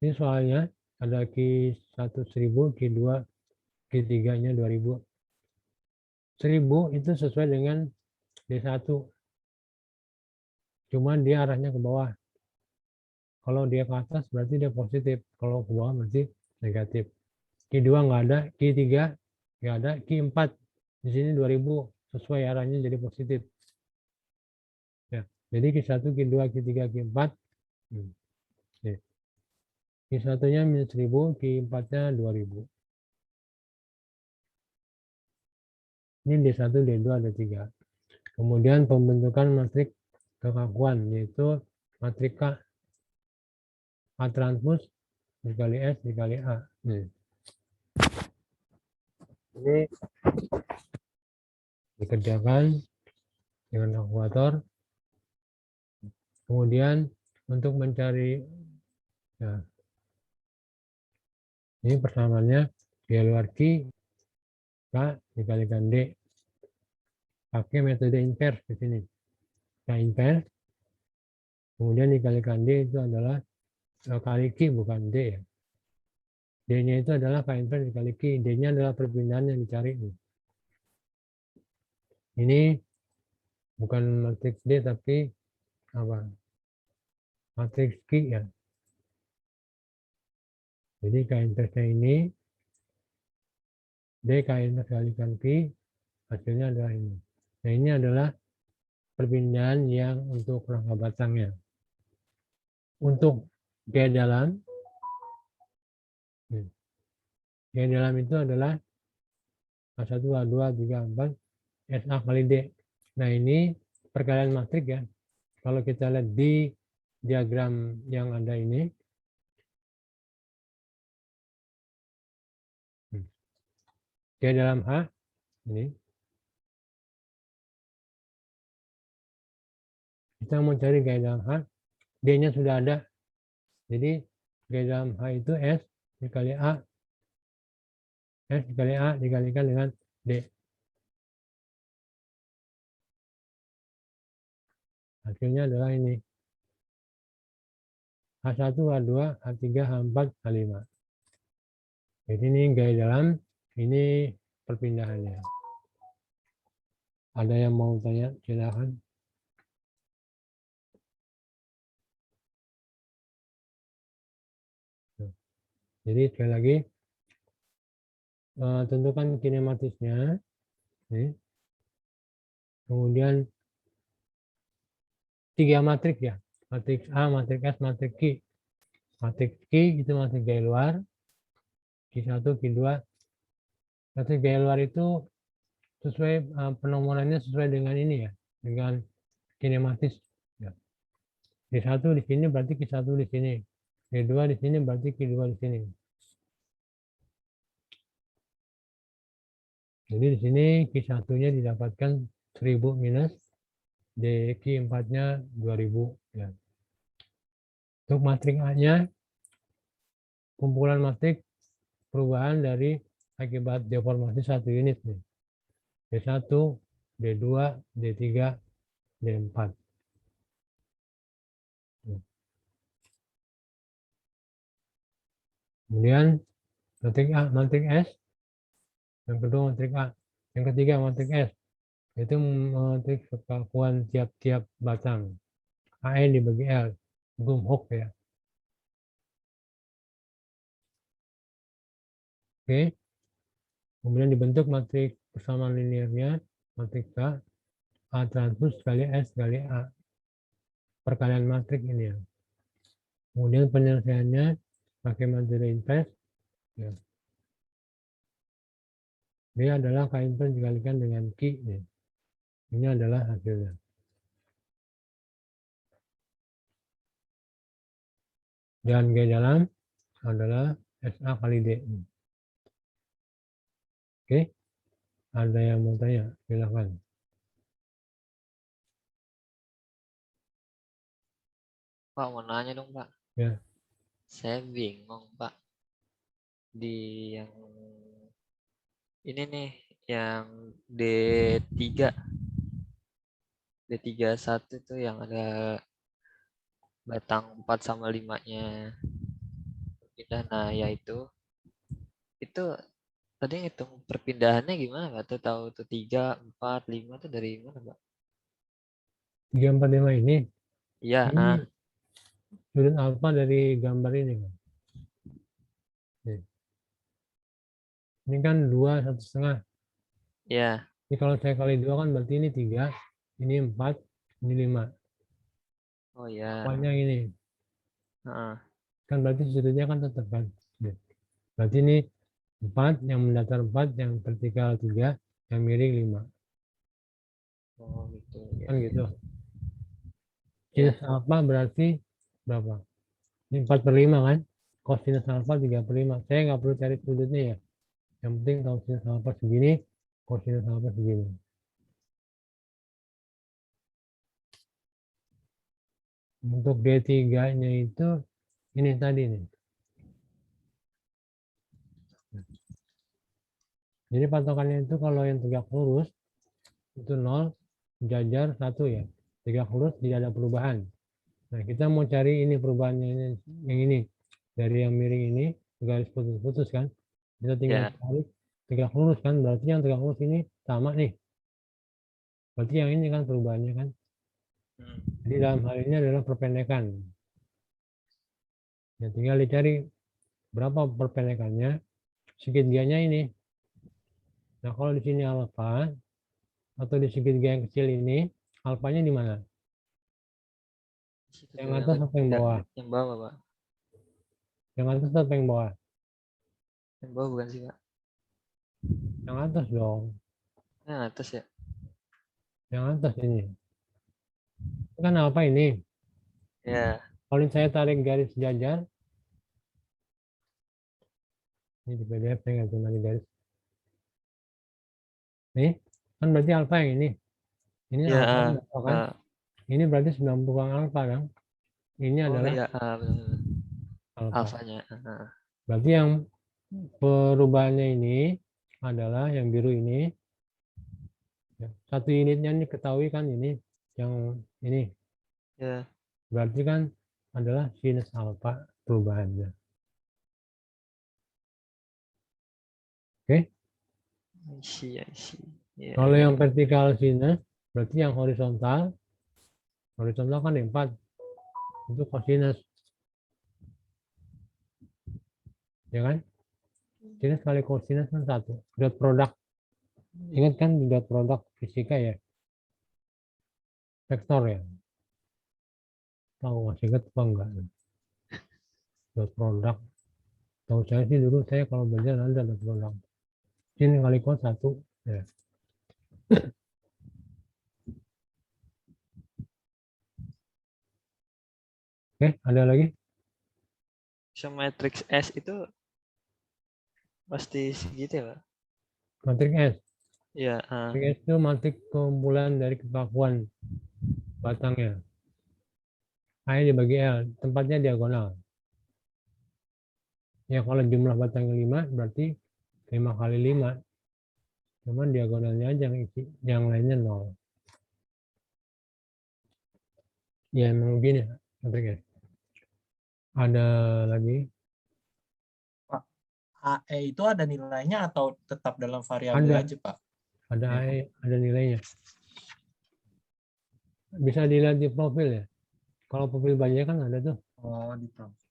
Ini soalnya ada Q1 1000, Q2, Q3-nya 2000. 1000 itu sesuai dengan D1. Cuman dia arahnya ke bawah. Kalau dia ke atas berarti dia positif. Kalau ke bawah berarti negatif. Q2 nggak ada, Q3 nggak ada, Q4 di sini 2000 sesuai arahnya jadi positif. Ya, jadi Q1, Q2, Q3, Q4. Q1-nya minus 1000, Q4-nya 2000. Ini D1, D2, D3. Kemudian pembentukan matrik kekakuan yaitu matrik K. A transpos dikali S dikali A. Ini dikerjakan dengan kalkulator. Kemudian untuk mencari ya, ini persamaannya gaya luar Q K dikalikan D. Pakai metode inverse di sini. K inverse. Kemudian dikalikan D itu adalah kali Q bukan D ya. D-nya itu adalah K inverse dikali Q. D-nya adalah perpindahan yang dicari. Ini bukan matriks D tapi apa? Matriks Q ya. Jadi K inverse ini D K inverse kalikan Q hasilnya adalah ini. Nah, ini adalah perpindahan yang untuk rangka batangnya. Untuk gaya dalam itu adalah A1, A2, A3, A4, SA kali D. Nah, ini perkalian matrik ya. Kalau kita lihat di diagram yang ada ini, gaya dalam H, ini, kita mau cari gaya dalam H, D-nya sudah ada. Jadi, gaya dalam H itu S dikali A, S dikali A dikalikan dengan D. Hasilnya adalah ini. H1, H2, H3, H4, H5. Jadi ini gaya dalam, ini perpindahannya. Ada yang mau tanya? Silakan. Jadi sekali lagi, tentukan kinematisnya. Kemudian 3 matriks ya. Matriks A, matriks S, matriks Q. Matriks Q itu matriks gaya luar. Q1, Q2. Matriks gaya luar itu sesuai penomorannya sesuai dengan ini ya. Dengan kinematis. Ya. Q1 di sini berarti Q1 di sini. Q2 di sini berarti Q2 di sini. Jadi di sini Q1-nya didapatkan 1000 minus, Q4-nya 2000 ya. Untuk matrik A-nya, kumpulan matrik perubahan dari akibat deformasi satu unit nih. D1, D2, D3, D4. Kemudian matrik A, matrik S. Yang kedua matrik A. Yang ketiga matrik S. Itu matrik kekakuan tiap-tiap batang. AN dibagi L. Itu hook ya. Oke. Kemudian dibentuk matrik persamaan linearnya, matrik K, A transpose kali S kali A. Perkalian matrik ini ya. Kemudian penyelesaiannya pakai materi inverse. Ya. Dia adalah K inverse dikalikan dengan Q. Ya. Ini adalah hasilnya. Dan G dalam adalah SA kali D. Oke. Ada yang mau tanya? Silakan. Pak, mau nanya dong, Pak. Ya. Saya bingung, Pak. Di yang ini nih, yang D3. D31 itu yang ada batang 4 sama 5-nya pindah. Nah, ya itu tadi ngitung perpindahannya gimana, Pak? Tuh tahu tuh 3, 4, 5 tuh dari mana, Pak? 3, 4, 5 ini. Iya, Ini sudut alfa dari gambar ini. Ini kan 2, 1,5. iya. Ini kalau saya kali 2 kan berarti ini 3, ini 4, ini 5. Oh iya. Apanya ini? Heeh. Kan berarti sudutnya kan tetap kan. Berarti ini 4, yang mendatar 4, yang vertikal 3, yang miring 5. Oh gitu. Kan Ya. gitu. Ya. Sinus alfa berarti berapa? Ini 4/5 kan? Kosinus alfa 3/5. Saya nggak perlu cari sudutnya ya. Yang penting tahu sinus alfa segini, kosinus alfa segini. Untuk D3-nya itu ini tadi nih. Jadi patokannya itu kalau yang tegak lurus itu 0, jajar 1 ya. Tegak lurus tidak ada perubahan. Nah, kita mau cari ini perubahannya yang ini. Dari yang miring ini, garis putus-putus kan. Kita tinggal cari tegak lurus kan. Berarti yang tegak lurus ini sama nih. Berarti yang ini kan perubahannya kan. Jadi dalam hal ini adalah perpendekan. Ya, tinggal dicari berapa perpendekannya. Segitiganya ini. Nah, kalau di sini alfa, atau di segitiga yang kecil ini, alfanya di mana? Yang atas atau yang bawah? Yang bawah, Pak. Yang atas atau yang bawah? Yang bawah bukan sih, Pak? Yang atas dong. Yang atas ya. Yang atas ini. Ini kan alfa ini. Ya. Kalau saya tarik garis jajar, ini di PDF saya nggak cuma di garis. Nih, kan berarti alfa yang ini. Ini Ya. alfa kan? Ini berarti 90 kurang alfa kan? Ini adalah ya, alfa. alfanya. Berarti yang perubahannya ini adalah yang biru ini. Satu unitnya ini ketahui kan ini, yang ini. Ya. Berarti kan adalah sinus alfa perubahannya. Oke? I see. Yeah. Kalau yang vertikal sinus, berarti yang horizontal kan 4. Itu kosinus. Ya kan? Sinus kali kosinus kan 1. Dot produk. Ingat kan dot produk fisika ya? Vektor ya? Tahu masih ingat apa enggak? Dot produk. Tahu saya sih dulu saya kalau belajar ada dot produk. Sin kali cos 1. Ya. Oke, ada lagi? So, matrix S itu pasti segitu ya, Pak? Matrik S. Iya. Matrik S itu matrik kumpulan dari kekakuan batangnya. A dibagi L, tempatnya diagonal. Ya kalau jumlah batangnya 5 berarti 5 kali 5. Cuman diagonalnya aja yang isi, yang lainnya 0. Ya emang begini. Ada lagi? Pak, AE itu ada nilainya atau tetap dalam variabel Ada. aja, Pak? Ada Ya. AE, ada nilainya. Bisa dilihat di profil ya. Kalau profil banyak kan ada tuh. Oh, di profil.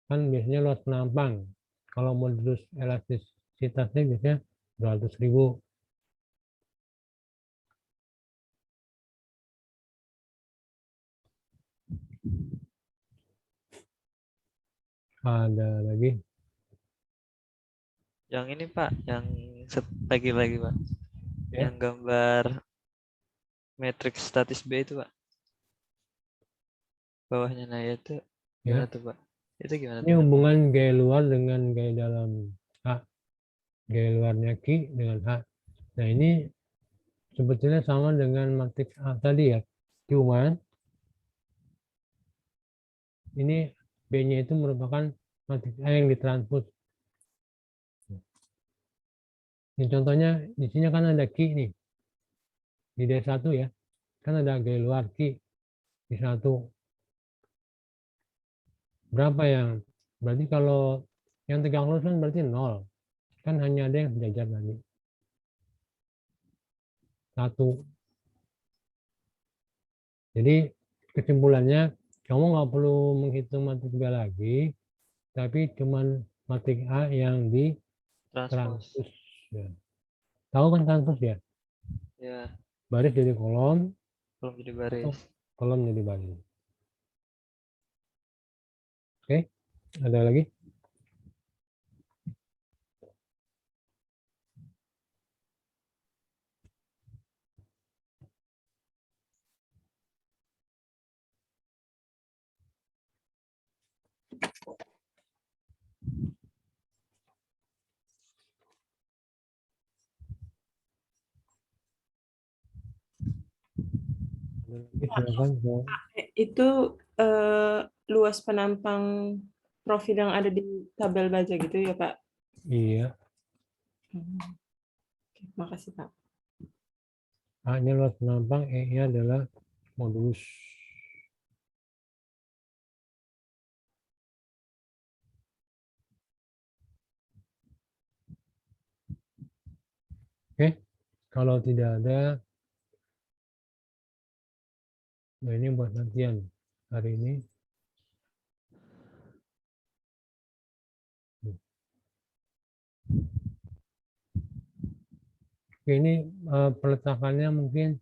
Kan biasanya luas penampang. Kalau modulus elastisitasnya biasanya 200.000. Ada lagi? Yang ini Pak, yang lagi-lagi Pak. Ya. Yang gambar matriks statis B itu Pak. Bawahnya nah itu gimana Ya. tuh Pak? Itu gimana Ini tuh? hubungan gaya luar dengan gaya dalam H. Gaya luarnya Q dengan H. Nah ini sebetulnya sama dengan matriks A tadi ya. Cuman ini B-nya itu merupakan matriks A yang ditranspos. Ini contohnya di sini kan ada Q nih. Di D1 ya. Kan ada gaya luar Q di 1. Berapa yang? Berarti kalau yang tegak lurus kan berarti 0. Kan hanya ada yang sejajar tadi. 1. Jadi kesimpulannya kamu nggak perlu menghitung matriks B lagi, tapi cuman matriks A yang Transpos. ditranspos. Ya. Tahu kan transpos ya? Ya, Baris jadi kolom belum jadi atau baris. kolom jadi baris. Oke, ada lagi? Silakan. Itu luas penampang profil yang ada di tabel baja gitu ya Pak? Iya, Oke, makasih Pak. A-nya luas penampang, E-nya adalah modulus. Oke, kalau tidak ada, nah ini buat latihan hari ini. Oke, ini peletakannya mungkin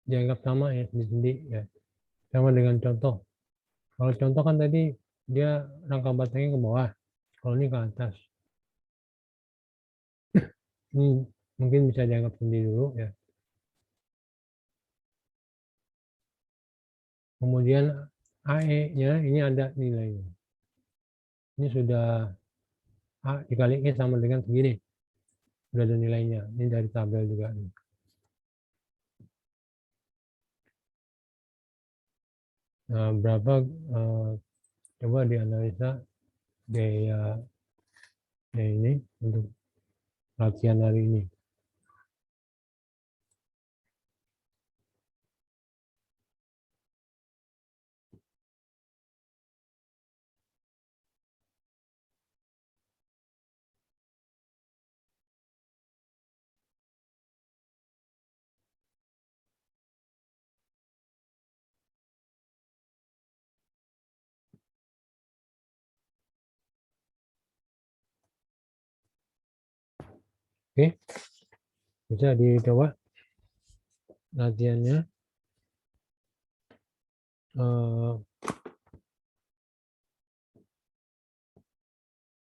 dianggap sama ya, sendi ya. Sama dengan contoh. Kalau contoh kan tadi dia rangka batangnya ke bawah. Kalau ini ke atas. Ini mungkin bisa dianggap sendi dulu ya. Kemudian AE-nya ini ada nilainya. Ini sudah A dikali E sama dengan segini. Sudah ada nilainya. Ini dari tabel juga. Nah, berapa coba dianalisa gaya ini untuk latihan hari ini. Oke, bisa dicoba latihannya.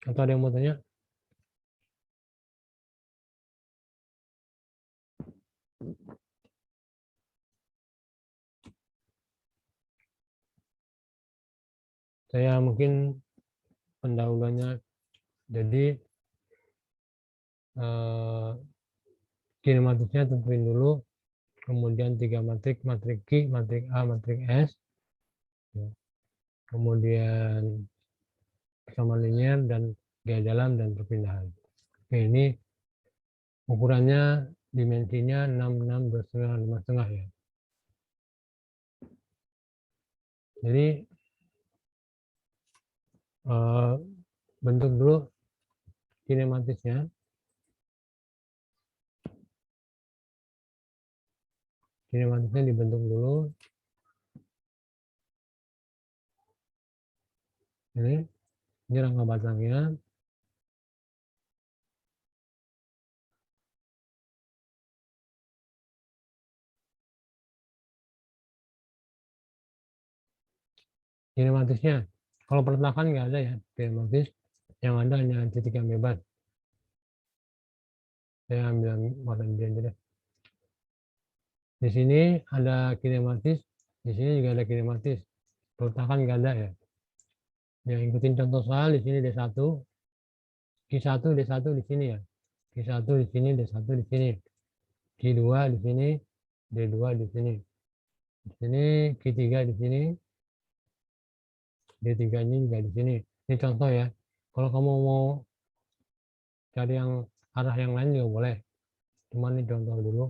Atau ada yang mau tanya? Saya mungkin pendahulunya. Jadi kinematisnya tentuin dulu, kemudian 3 matrik, matrik Q, matrik A, matrik S. kemudian kesamaan linier, dan gaya dalam dan perpindahan. Oke, ini ukurannya dimensinya 66, 2,5, 5,5 ya. Jadi bentuk dulu kinematisnya. Kinematisnya dibentuk dulu. Ini rangka batangnya. Kinematisnya, kalau peletakan nggak ada ya kinematis, yang ada hanya titik yang bebas. Saya ambil warna biru aja deh. Di sini ada kinematis, di sini juga ada kinematis. Peletakan nggak ada ya. Yang ikutin contoh soal di sini D1, Q1, D1 di sini ya. Q1 di sini, D1 di sini. Q2 di sini, D2 di sini. Di sini Q3 di sini, D3-nya juga di sini. Ini contoh ya. Kalau kamu mau cari yang arah yang lain juga boleh. Cuma ini contoh dulu.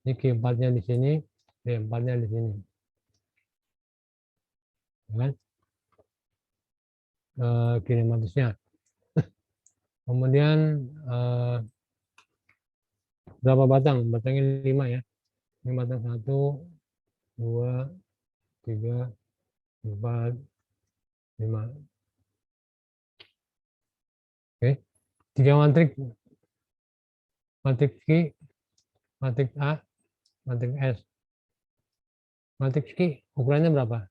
Ini Q4-nya di sini, D4-nya di sini. Ya kan? Kinematisnya. Kemudian berapa batang? Batangnya 5 ya. Ini batang 1, 2, 3, 4, 5. Oke. 3 matrik. Matrik Q, matrik A, matrik S. Matrik Q ukurannya berapa?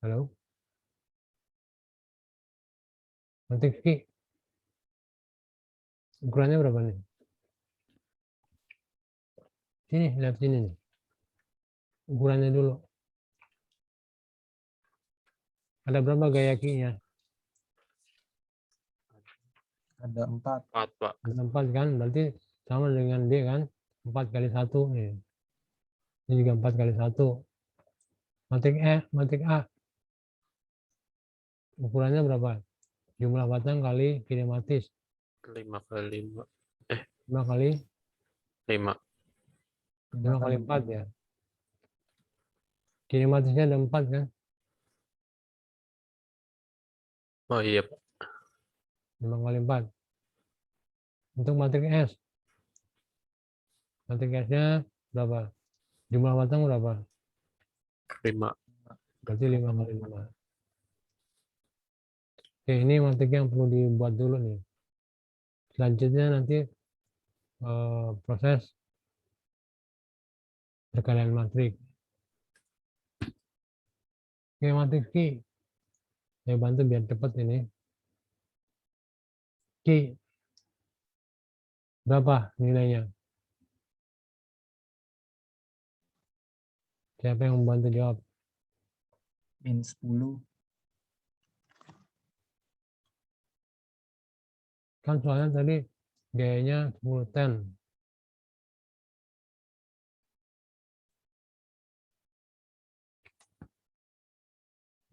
Halo? Matrik Q ukurannya berapa nih? Sini, lihat sini nih. Ukurannya dulu. Ada berapa gaya Q-nya? Ada 4. 4, Pak. Ada 4 kan? Berarti sama dengan D kan? 4 kali 1 nih. Ini juga 4 kali 1. Matrik A. Ukurannya berapa? Jumlah batang kali kinematis. 5 kali 5. 5 kali 5. 5 kali 4 ya. Kinematisnya ada 4 kan? Oh iya, Pak. 5 kali 4. Untuk matrik S. Matrik S-nya berapa? Jumlah batang berapa? 5. Berarti 5 kali 5. Oke, ini matrik yang perlu dibuat dulu nih. Selanjutnya nanti proses perkalian matrik. Oke, matrik Q. Saya bantu biar cepat ini. Q. Berapa nilainya? Siapa yang membantu jawab? -10. Kan soalnya tadi gayanya 10 10.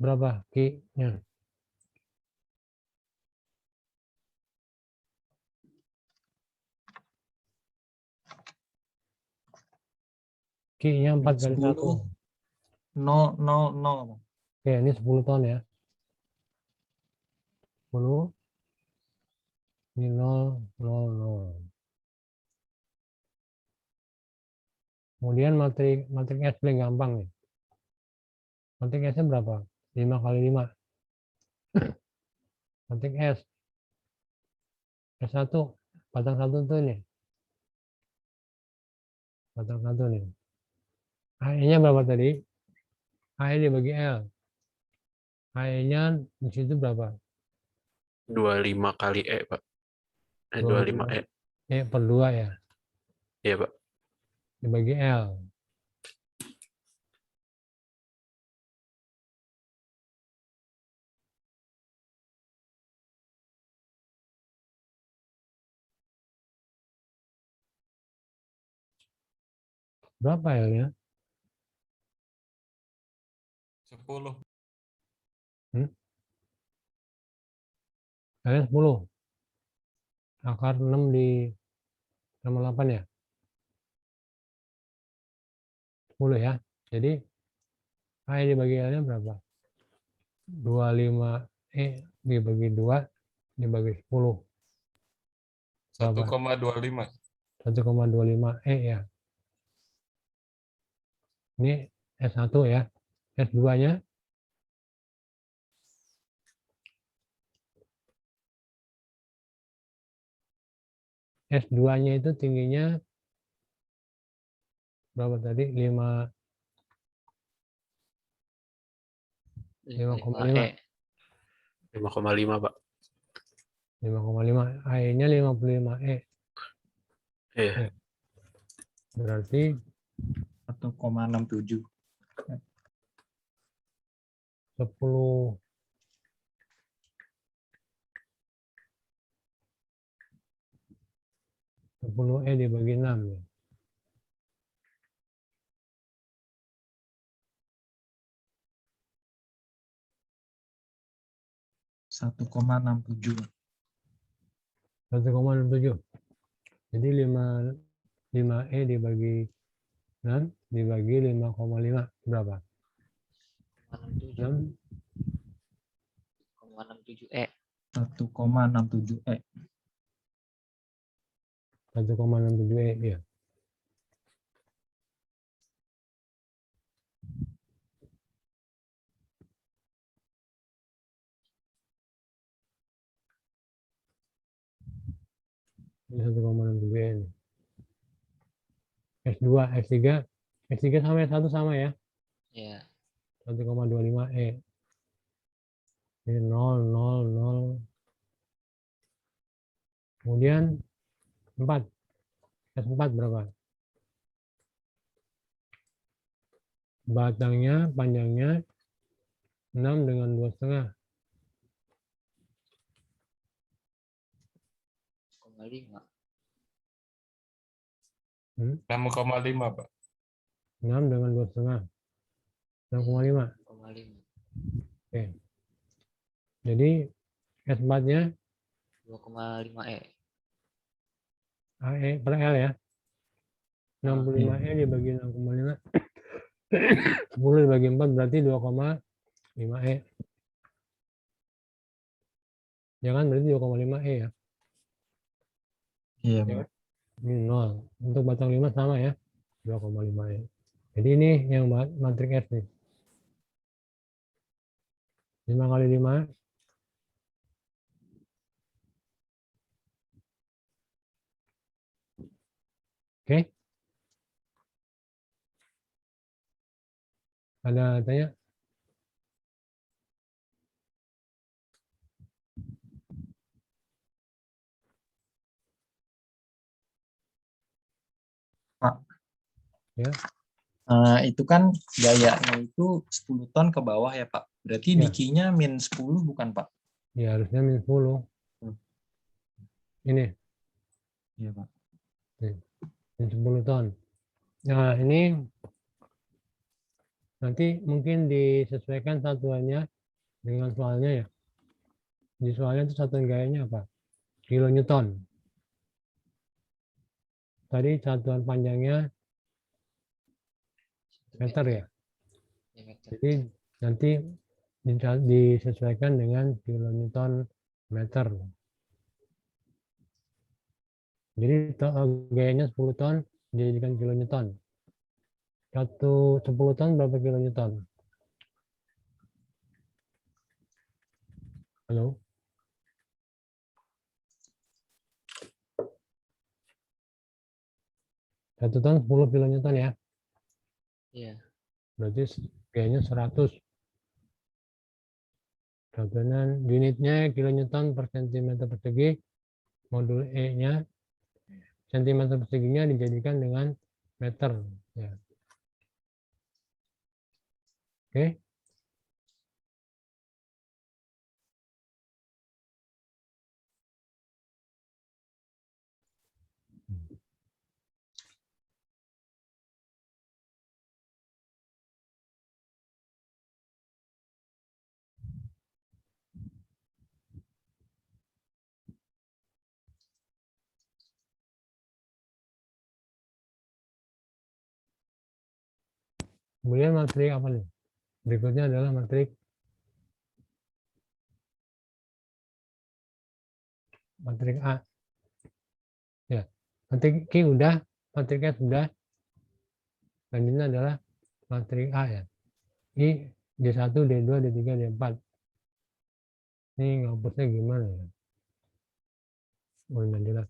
Berapa Q-nya? Q-nya 4 kali 1. 0, 0, 0. Oke, ini 10 ton ya. 10. Ini 0, 0, 0. Kemudian matrik S paling gampang nih. Matrik S-nya berapa? 5 kali 5. Matrik S. S1. Batang 1 tuh ini. Batang 1 nih. AE-nya berapa tadi? AE dibagi L. AE-nya di situ berapa? 25 kali E, Pak. 25 E. E per 2 ya. Iya, Pak. Dibagi L. Berapa L-nya? 10. Kalian 10. Akar 6 sama 8 ya? 10 ya. Jadi A dibagi L-nya berapa? 25E dibagi 2 dibagi 10. Berapa? 1,25. 1,25E ya. Ini S1 ya. S2-nya S2-nya itu tingginya berapa tadi? 5,5. 5,5 Pak. 5,5. AI-nya 55E. Iya. Ya. Berarti 1,67. 10 10E dibagi 6 ya. 1,67. 1,67. Jadi 5E dibagi 6 dibagi 5,5 berapa? 6 1,67E. 1,67E. 1,67E ya. Ini 1,67E ini. S2, S3 sama S1 sama ya. Iya. 1,25E. Ini 0, 0, 0. Kemudian 4. S4 berapa? Batangnya, panjangnya 6 dengan 2,5. 6,5. 6,5, Pak. 6 dengan 2,5. 6,5. 6,5. Oke. Jadi S4-nya 2,5E. AE per L ya. 65E dibagi 6,5. 10 dibagi 4 berarti 2,5E. Ya kan berarti 2,5E ya. Iya, Ya Pak. kan? Ini 0. Untuk batang 5 sama ya. 2,5E. Jadi ini yang matriks S nih. 5 kali 5. Oke. Ada tanya? Pak. Ya. Itu kan gayanya itu 10 ton ke bawah ya, Pak. Berarti Ya. dikinya min 10 bukan, Pak? Ya harusnya min 10. Ini. Iya, Pak. Min 10 ton. Nah ini nanti mungkin disesuaikan satuannya dengan soalnya ya. Di soalnya itu satuan gayanya apa? Kilonewton. Tadi satuan panjangnya meter ya. Jadi nanti disesuaikan dengan kilonewton meter. Jadi gayanya 10 ton dijadikan kilonewton. 10 ton berapa kilonewton? Halo? Satu ton 10 kilonewton ya. Iya. Berarti gayanya 100. Satuan unitnya kilonewton per cm persegi. Modul E-nya cm perseginya dijadikan dengan meter. Ya. Oke. Kemudian matrik apa nih? Berikutnya adalah matrik A. Ya, matrik Q udah, matrik S sudah. Selanjutnya adalah matrik A ya. I D1, D2, D3, D4. Ini ngapusnya gimana ya? Oh, ini jelas.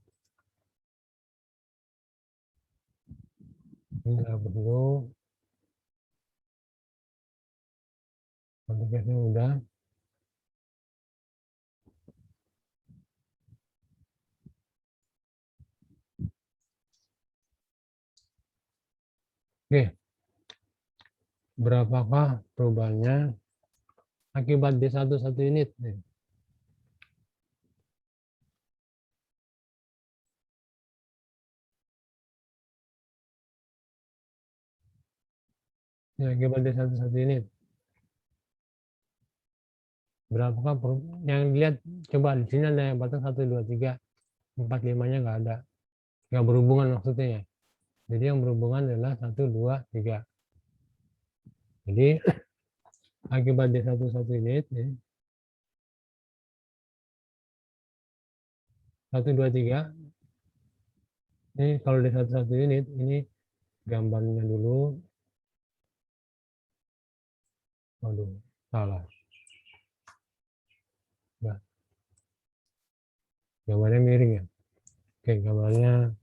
Ini hapus dulu. Matrik S-nya udah. Oke. Berapakah perubahannya akibat D1 satu unit? Nih. Ya, akibat D1 satu unit. Berapakah yang dilihat? Coba di sini ada yang batang 1, 2, 3, 4, 5-nya nggak ada. Nggak berhubungan maksudnya ya. Jadi yang berhubungan adalah 1, 2, 3. Jadi akibat D1 satu unit, nih. 1, 2, 3. Ini kalau D1 satu unit, ini gambarnya dulu. Waduh, salah. Nah, gambarnya miring ya. Oke, gambarnya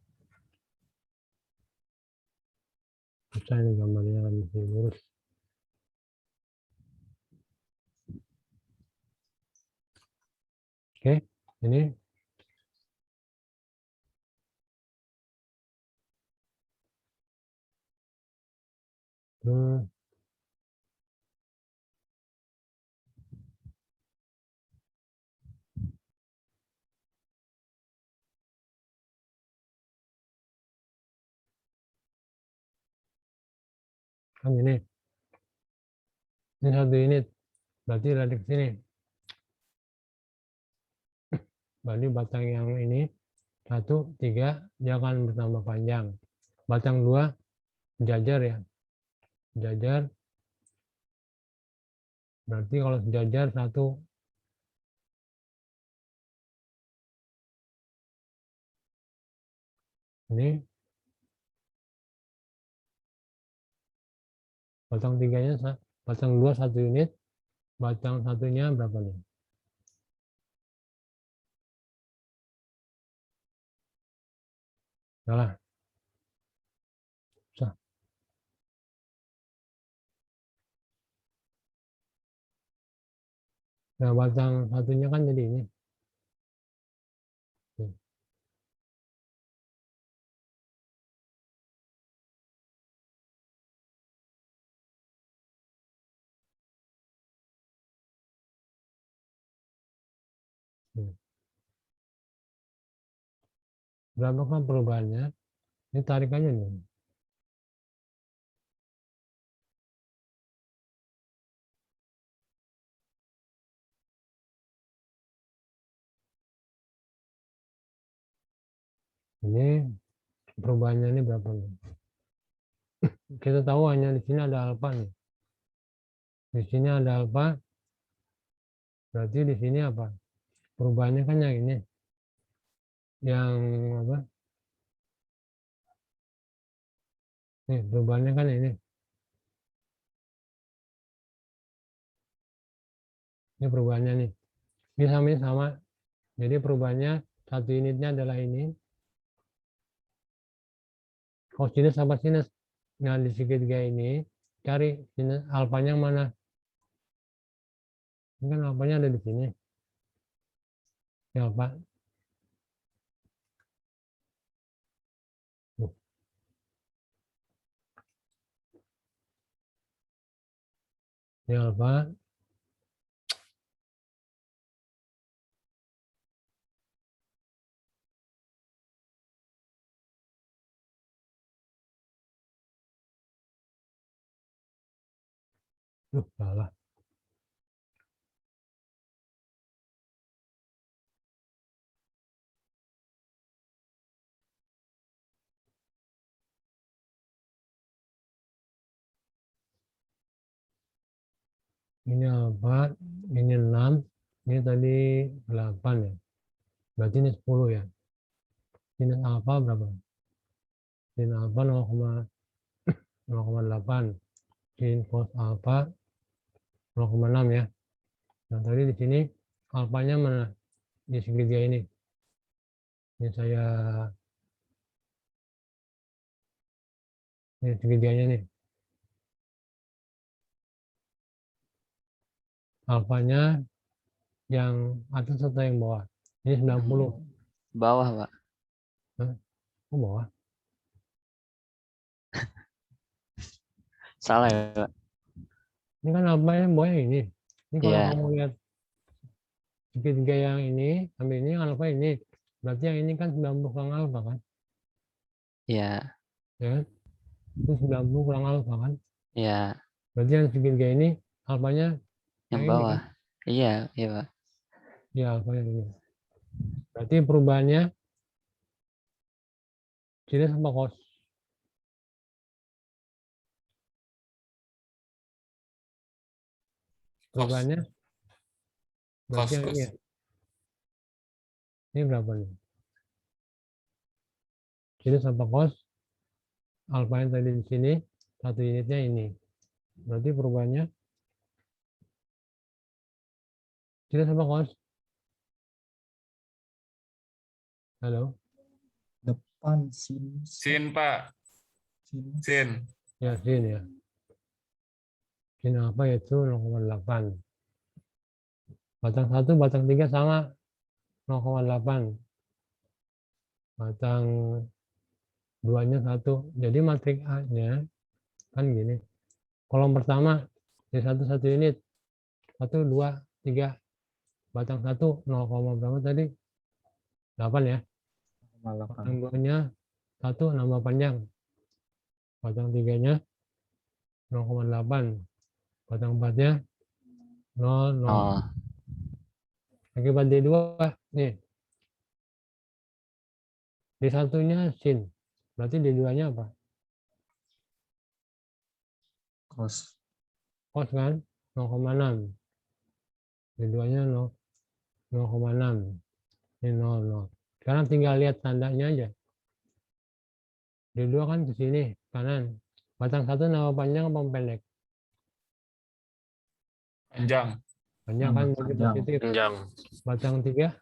susah ini gambarnya mesti lurus. Oke, ini terus kan ini satu unit, berarti dari sini. Berarti batang yang ini 1, 3 dia akan bertambah panjang. Batang 2 jajar ya, jajar. Berarti kalau sejajar 1, ini batang 3-nya, batang 2 1 unit, batang satunya berapa nih? Salah. Susah. Nah, batang satunya kan jadi ini. Berapakah perubahannya? Ini tarik aja nih. Ini perubahannya ini berapa nih? Kita tahu hanya di sini ada alfa nih. Di sini ada alfa. Berarti di sini apa? Perubahannya kan yang ini. Yang apa? Nih, perubahannya kan ini. Ini perubahannya nih. Ini sama. Jadi perubahannya satu unitnya adalah ini. Kosinus sama sinus. Nah, di segitiga ini cari sinus alfanya mana? Ini kan alfanya ada di sini. Ini alfa. Ini alfa. Salah. Ini alfa, ini 6, ini tadi 8 ya. Berarti ini 10 ya. Sinus alfa berapa? Sin alfa 0,8. Sin cos alfa 0,6 ya. Nah, tadi di sini alfanya mana? Di segitiga ini. Ini saya ini segitiganya nih. Alfanya yang atas atau yang bawah? Ini 90. Bawah, Pak. Oh, bawah. Salah ya, Pak. Ini kan alfanya bawahnya ini. Ini kalau Iya. kamu lihat segitiga yang ini sampai ini alfa ini. Berarti yang ini kan 90 kurang alfa kan? Iya. Ya kan? Itu 90 kurang alfa kan? Iya. Berarti yang segitiga ini alfanya Yang ini bawah. kan? Iya, iya, Pak. Ya, alfanya ini. Berarti perubahannya sinus sama cos. Perubahannya berarti yang ini ya. Ini berapa nih? Sinus sama cos. Alfanya tadi di sini, satu unitnya ini. Berarti perubahannya sinus sama cos. Halo? Depan sin. Sin, Pak. Sin. Ya, sin ya. Sin apa yaitu 0,8. Batang 1, batang 3 sama 0,8. Batang 2-nya 1. Jadi matrik A-nya kan gini. Kolom pertama di 1 unit. 1, 2, 3. Batang 1 0, berapa tadi? 8 ya. Batang 2-nya 1 nambah panjang. Batang 3-nya 0,8. Batang 4-nya 0, 0. Oh, Akibat D2 nih. D1-nya sin. Berarti D2-nya apa? Cos. Cos kan? 0,6. D2-nya 0,6. Ini 0, 0. Sekarang tinggal lihat tandanya aja. D2 kan ke sini, kanan. Batang 1 nama panjang apa pendek? Panjang. Panjang kan berarti Panjang. positif. Panjang. Batang 3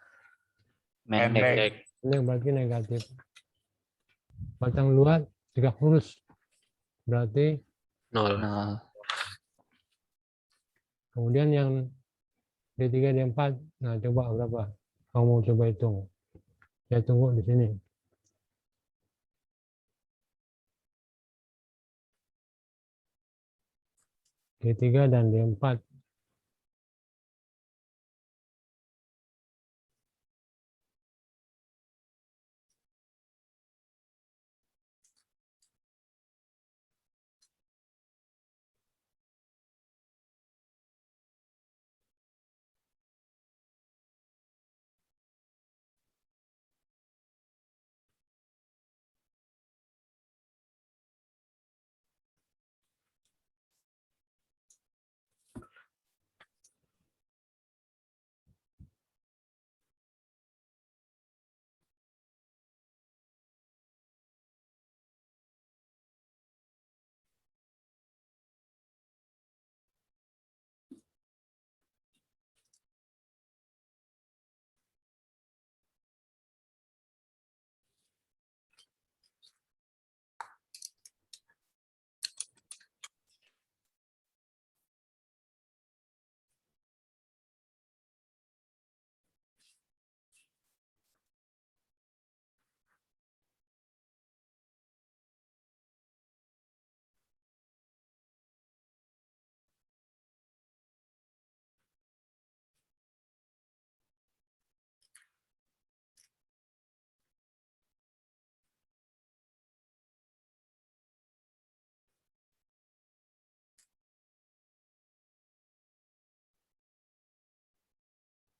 pendek. Pendek. pendek berarti negatif. Batang 2 tegak lurus. Berarti 0. Nah, kemudian yang D3, D4. Nah, coba berapa? Kamu coba hitung. Saya tunggu di sini. D3 dan D4.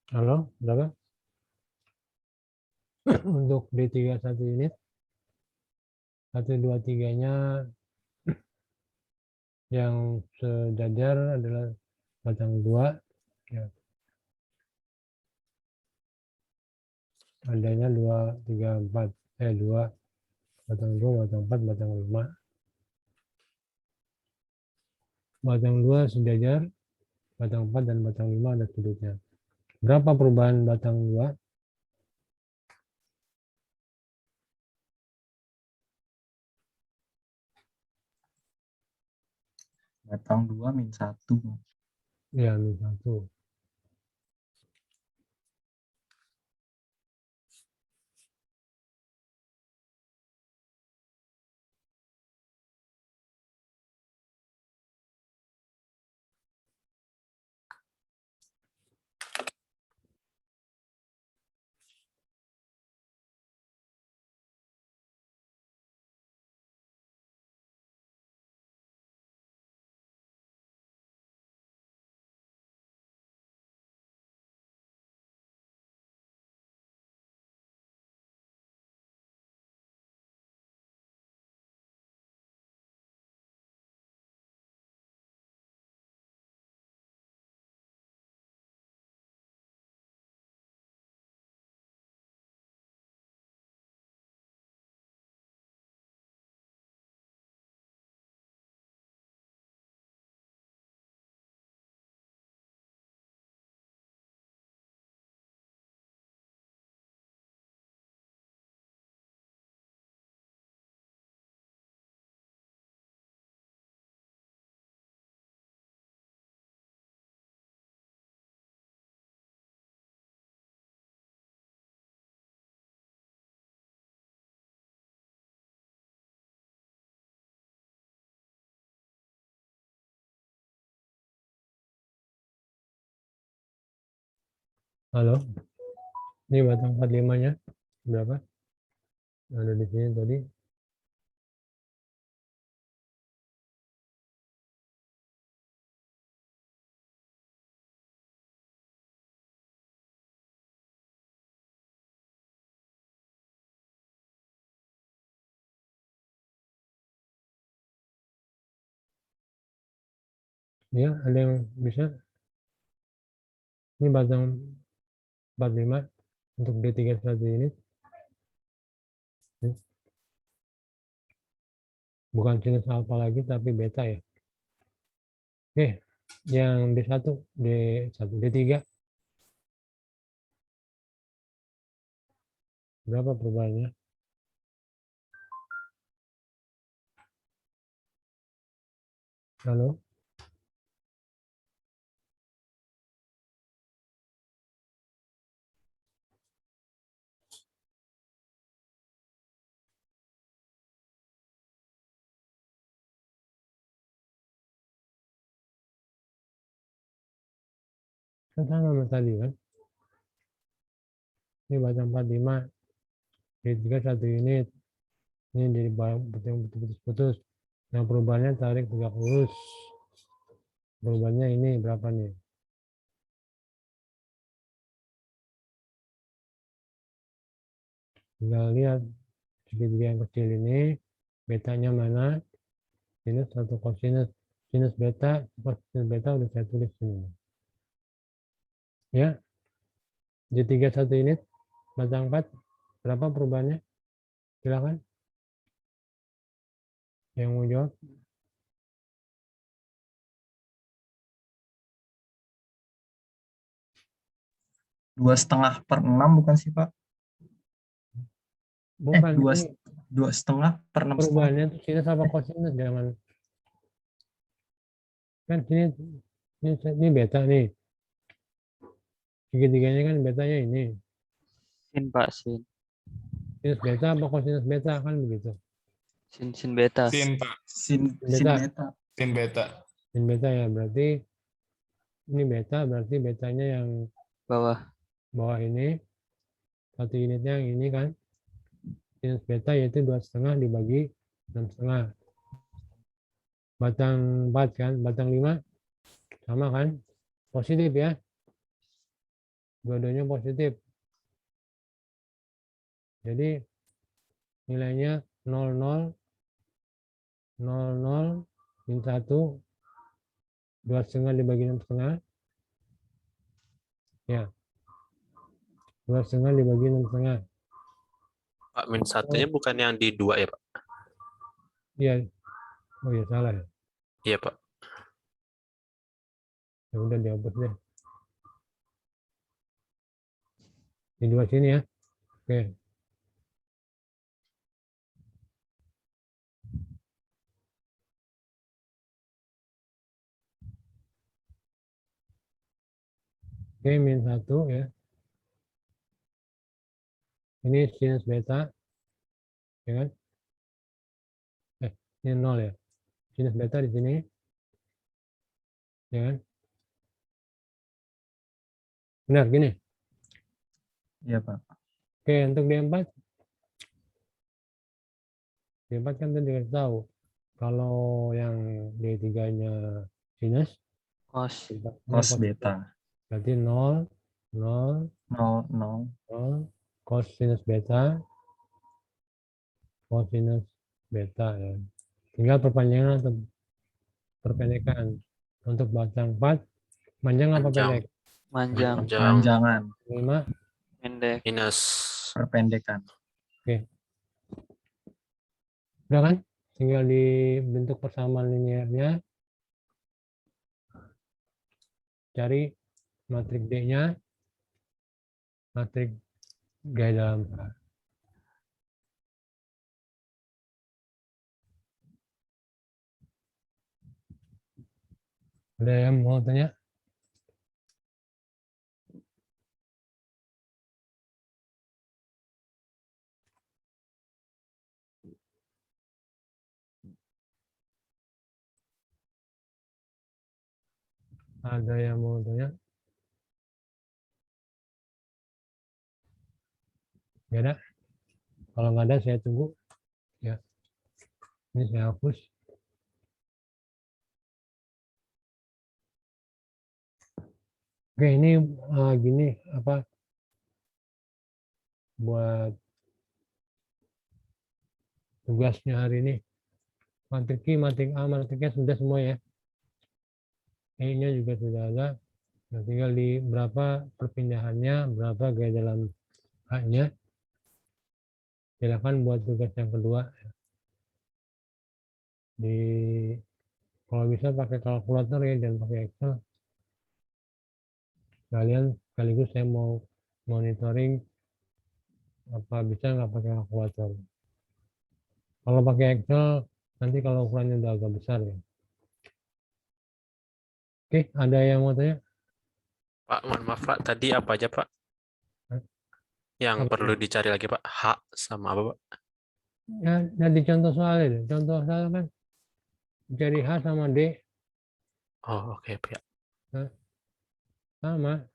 Halo, berapa? Untuk D3 1 unit. 1, 2, 3-nya yang sejajar adalah batang 2, ya. Adanya 2, 3, 4. 2, batang 2, batang 4, batang 5. Batang 2 sejajar, batang 4 dan batang 5 ada sudutnya. Berapa perubahan batang 2? Batang 2 min 1. Ya, min 1. Halo, ini batang 45-nya berapa? Ada di sini tadi. Ya, ada yang bisa? Ini batang 45 untuk D31 ini. Bukan sinus alfa lagi, tapi beta ya. Oke, yang D1, D1, D3. Berapa perubahannya? Halo? Kan sama sama tadi kan? Ini batang 45, D3 1 unit. Ini jadi batang putus-putus. Yang perubahannya tarik tegak lurus. Perubahannya ini berapa nih? Tinggal lihat segitiga yang kecil ini, betanya mana? Sinus atau kosinus? Sinus beta, kosinus beta udah saya tulis ini. Ya, D3 1 unit, batang 4, berapa perubahannya? Silakan. Yang mau jawab? Dua setengah per 6 bukan sih Pak? Bukan, ini 2,5 per 6,5. perubahannya itu sinus apa kosinus, jangan. Kan ini beta nih. Tiga-tiganya kan betanya ini. Sin Pak, sin. Sinus beta apa kosinus beta kan begitu. Sin beta. Sin, Pak. Sin Beta. beta. Sin beta. Sin beta ya, berarti ini beta, berarti betanya yang Bawah. bawah ini. Satu unitnya yang ini kan. Sinus beta yaitu 2,5 dibagi 6,5. Batang 4 kan, batang 5 sama kan. Positif ya. Dua-duanya positif. Jadi nilainya 00, 00, min 1, 2,5 dibagi 6,5. Ya. 2,5 dibagi 6,5. Pak, min satunya bukan yang di 2 ya, Pak? Iya. Oh iya, salah ya. Iya, Pak. Ya udah dihapus deh. Di 2 sini ya. Oke. Oke, min 1 ya. Ini sinus beta. Ya kan? Ini 0 ya. Sinus beta di sini. Ya kan? Benar, gini. Iya, Pak. Oke, untuk D4. D4 kan tadi dikasih tahu. Kalau yang D3-nya sinus. Cos. Cos beta. Berarti 0, 0, 0, 0. 0, cosinus beta, cosinus beta ya. Tinggal perpanjangan atau perpendekan. Untuk batang 4, panjang apa Panjang. pendek? Manjang. Panjang. Panjangan. 5, Pendek. Minus. Perpendekan. udah kan? Tinggal dibentuk persamaan linearnya. Cari matrik D-nya, matrik gaya dalam H. Ada yang mau tanya? Ada yang mau tanya? Nggak ada? Kalau nggak ada, saya tunggu. Ya, ini saya hapus. Oke, ini gini apa? Buat tugasnya hari ini. Matrik Q, matrik A, matrik S sudah semua ya. E-nya juga sudah ada. Nah, tinggal di berapa perpindahannya, berapa gaya dalam H-nya. Silakan buat tugas yang kedua. Kalau bisa pakai kalkulator ya, dan pakai Excel. Kalian sekaligus saya mau monitoring apa bisa nggak pakai kalkulator. Kalau pakai Excel, nanti kalau ukurannya udah agak besar ya. Oke, ada yang mau tanya? Pak, mohon maaf, Pak. Tadi apa aja, Pak? Yang Apa perlu ya? dicari lagi, Pak? H sama apa, Pak? Ya, di contoh soal itu. Contoh soal kan cari H sama D Oh, oke, Pak. sama,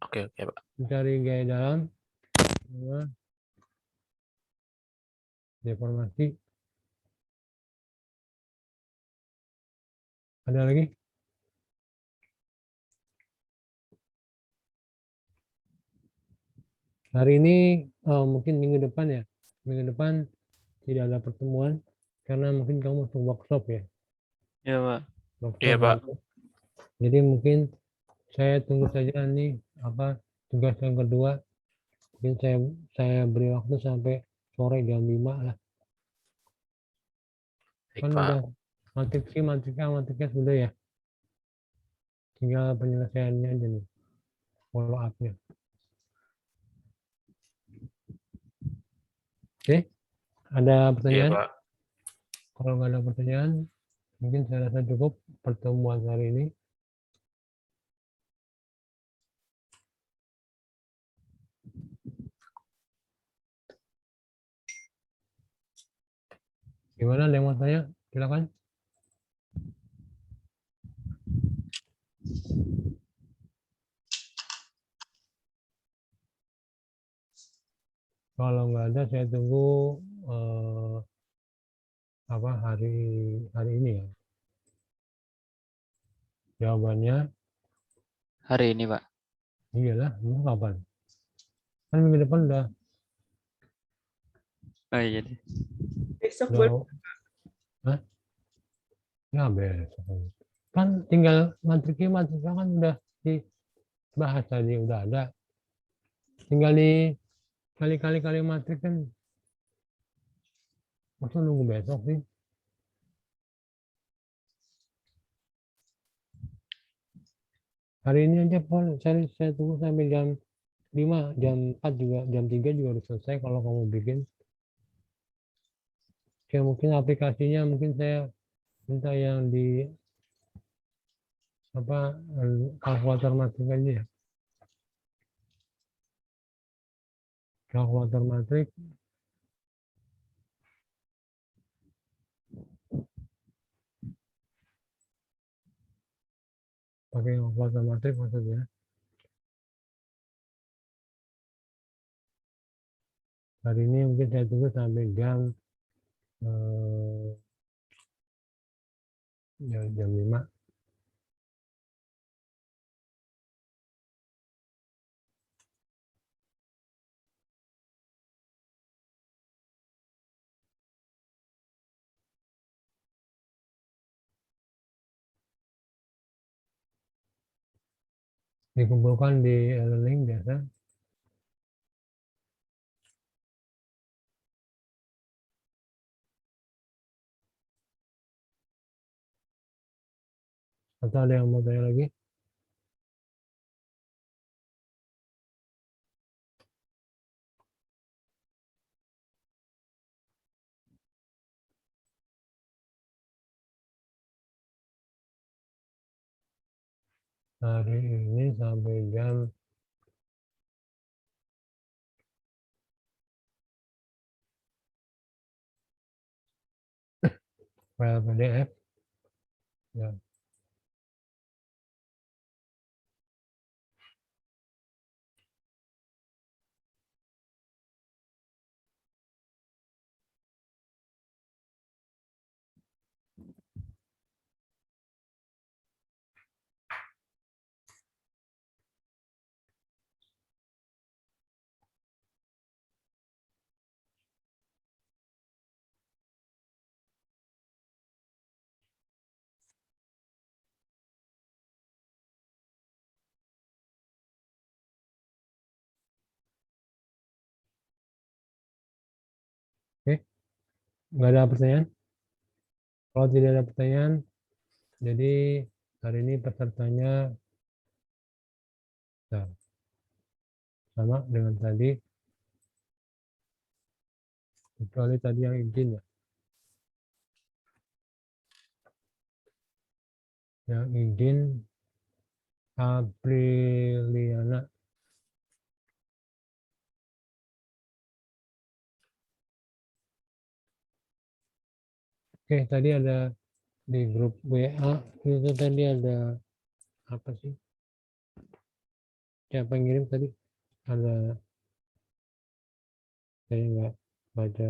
Oke, Pak. mencari gaya dalam sama deformasi. Ada lagi? Hari ini mungkin minggu depan ya. Minggu depan tidak ada pertemuan karena mungkin kamu untuk workshop ya. Iya, Pak. Workshop Iya, Pak. Jadi mungkin saya tunggu saja nih apa tugas yang kedua. Mungkin saya beri waktu sampai sore jam 5 lah. Baik, Kan Pak. udah matrik C, matrik A, matrik S sudah ya. Tinggal penyelesaiannya aja nih. Follow up-nya. Oke, ada Iya, pertanyaan? Pak. Kalau nggak ada pertanyaan, mungkin saya rasa cukup pertemuan hari ini. Gimana, ada yang mau tanya? Silakan. Kalau nggak ada, saya tunggu apa hari ini ya. Jawabannya Hari ini, Pak. iyalah, ini kapan? Kan minggu depan udah Oh iya deh. Besok boleh. Hah? Ya besok. Kan tinggal matriknya kan udah dibahas tadi, udah ada. Tinggal di kali matrik kan. Masa nunggu besok sih? Hari ini aja Paul, saya tunggu sampai jam 5, jam 4 juga, jam 3 juga harus selesai kalau kamu bikin. Ya mungkin aplikasinya mungkin saya minta yang di kalkulator matrik aja ya. Kalkulator matrik. Pakai kalkulator matrik maksudnya. Hari ini mungkin saya tunggu sampai jam 5. Dikumpulkan di link biasa. Atau ada yang mau tanya lagi? Hari ini sampai jam file PDF. Ya. Oke, nggak ada pertanyaan? Kalau tidak ada pertanyaan, jadi hari ini pesertanya sama dengan tadi, kecuali tadi yang izin ya. Yang izin Apriliana. Oke, tadi ada di grup WA itu tadi ada apa sih? Siapa yang ngirim tadi? Ada, saya nggak baca,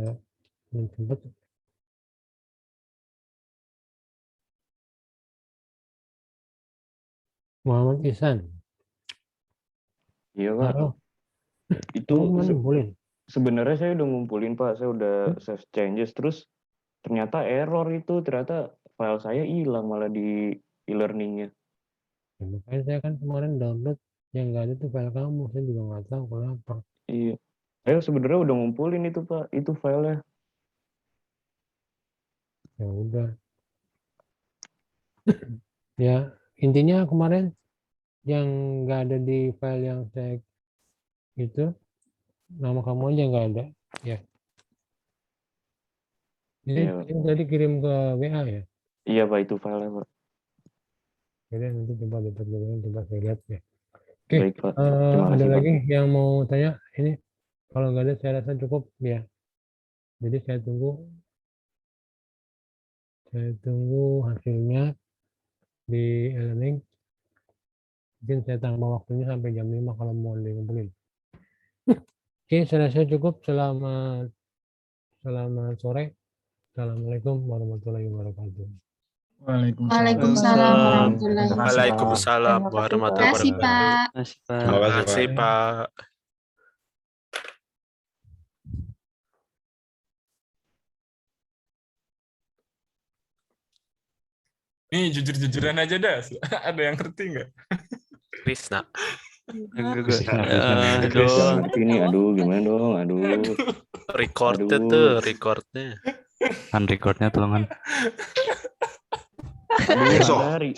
belum sempat. Muhammad Ihsan. Iya Pak, Halo, itu kamu kemana ngumpulin? sebenarnya saya udah ngumpulin Pak, saya udah save changes, terus ternyata error itu, ternyata file saya hilang malah di e-learningnya. Ya, makanya saya kan kemarin download yang nggak ada tuh file kamu, saya juga nggak tahu kenapa. Iya, saya sebenarnya udah ngumpulin itu Pak, itu filenya. Ya udah. Ya intinya kemarin yang nggak ada di file yang saya itu, nama kamu aja nggak ada. Ya. Jadi Iya, Pak. yang tadi kirim ke WA ya. Iya Pak, itu filenya Pak. Jadi nanti coba coba saya lihat ya. Oke, Baik Pak, terima ada kasih Pak. lagi yang mau tanya? Ini kalau nggak ada saya rasa cukup ya. Jadi saya tunggu hasilnya di e-learning. Mungkin saya tambah waktunya sampai jam 5 kalau mau dikumpulin. Oke, saya rasa cukup. Selamat sore. Assalamualaikum warahmatullahi wabarakatuh. Waalaikumsalam warahmatullahi wabarakatuh. Waalaikumsalam Terima kasih, Pak. warahmatullahi Terima kasih, wabarakatuh. Pak. Masih Pak. Terima kasih, Pak. Nih jujur-jujuran aja dah. Ada yang ngerti nggak? Krisna. Enggak. Yang ngerti ini, aduh gimana dong, aduh. Recordnya Aduh. tuh, recordnya. Kan recordnya tolongan. Aduh, Esok. Rangga,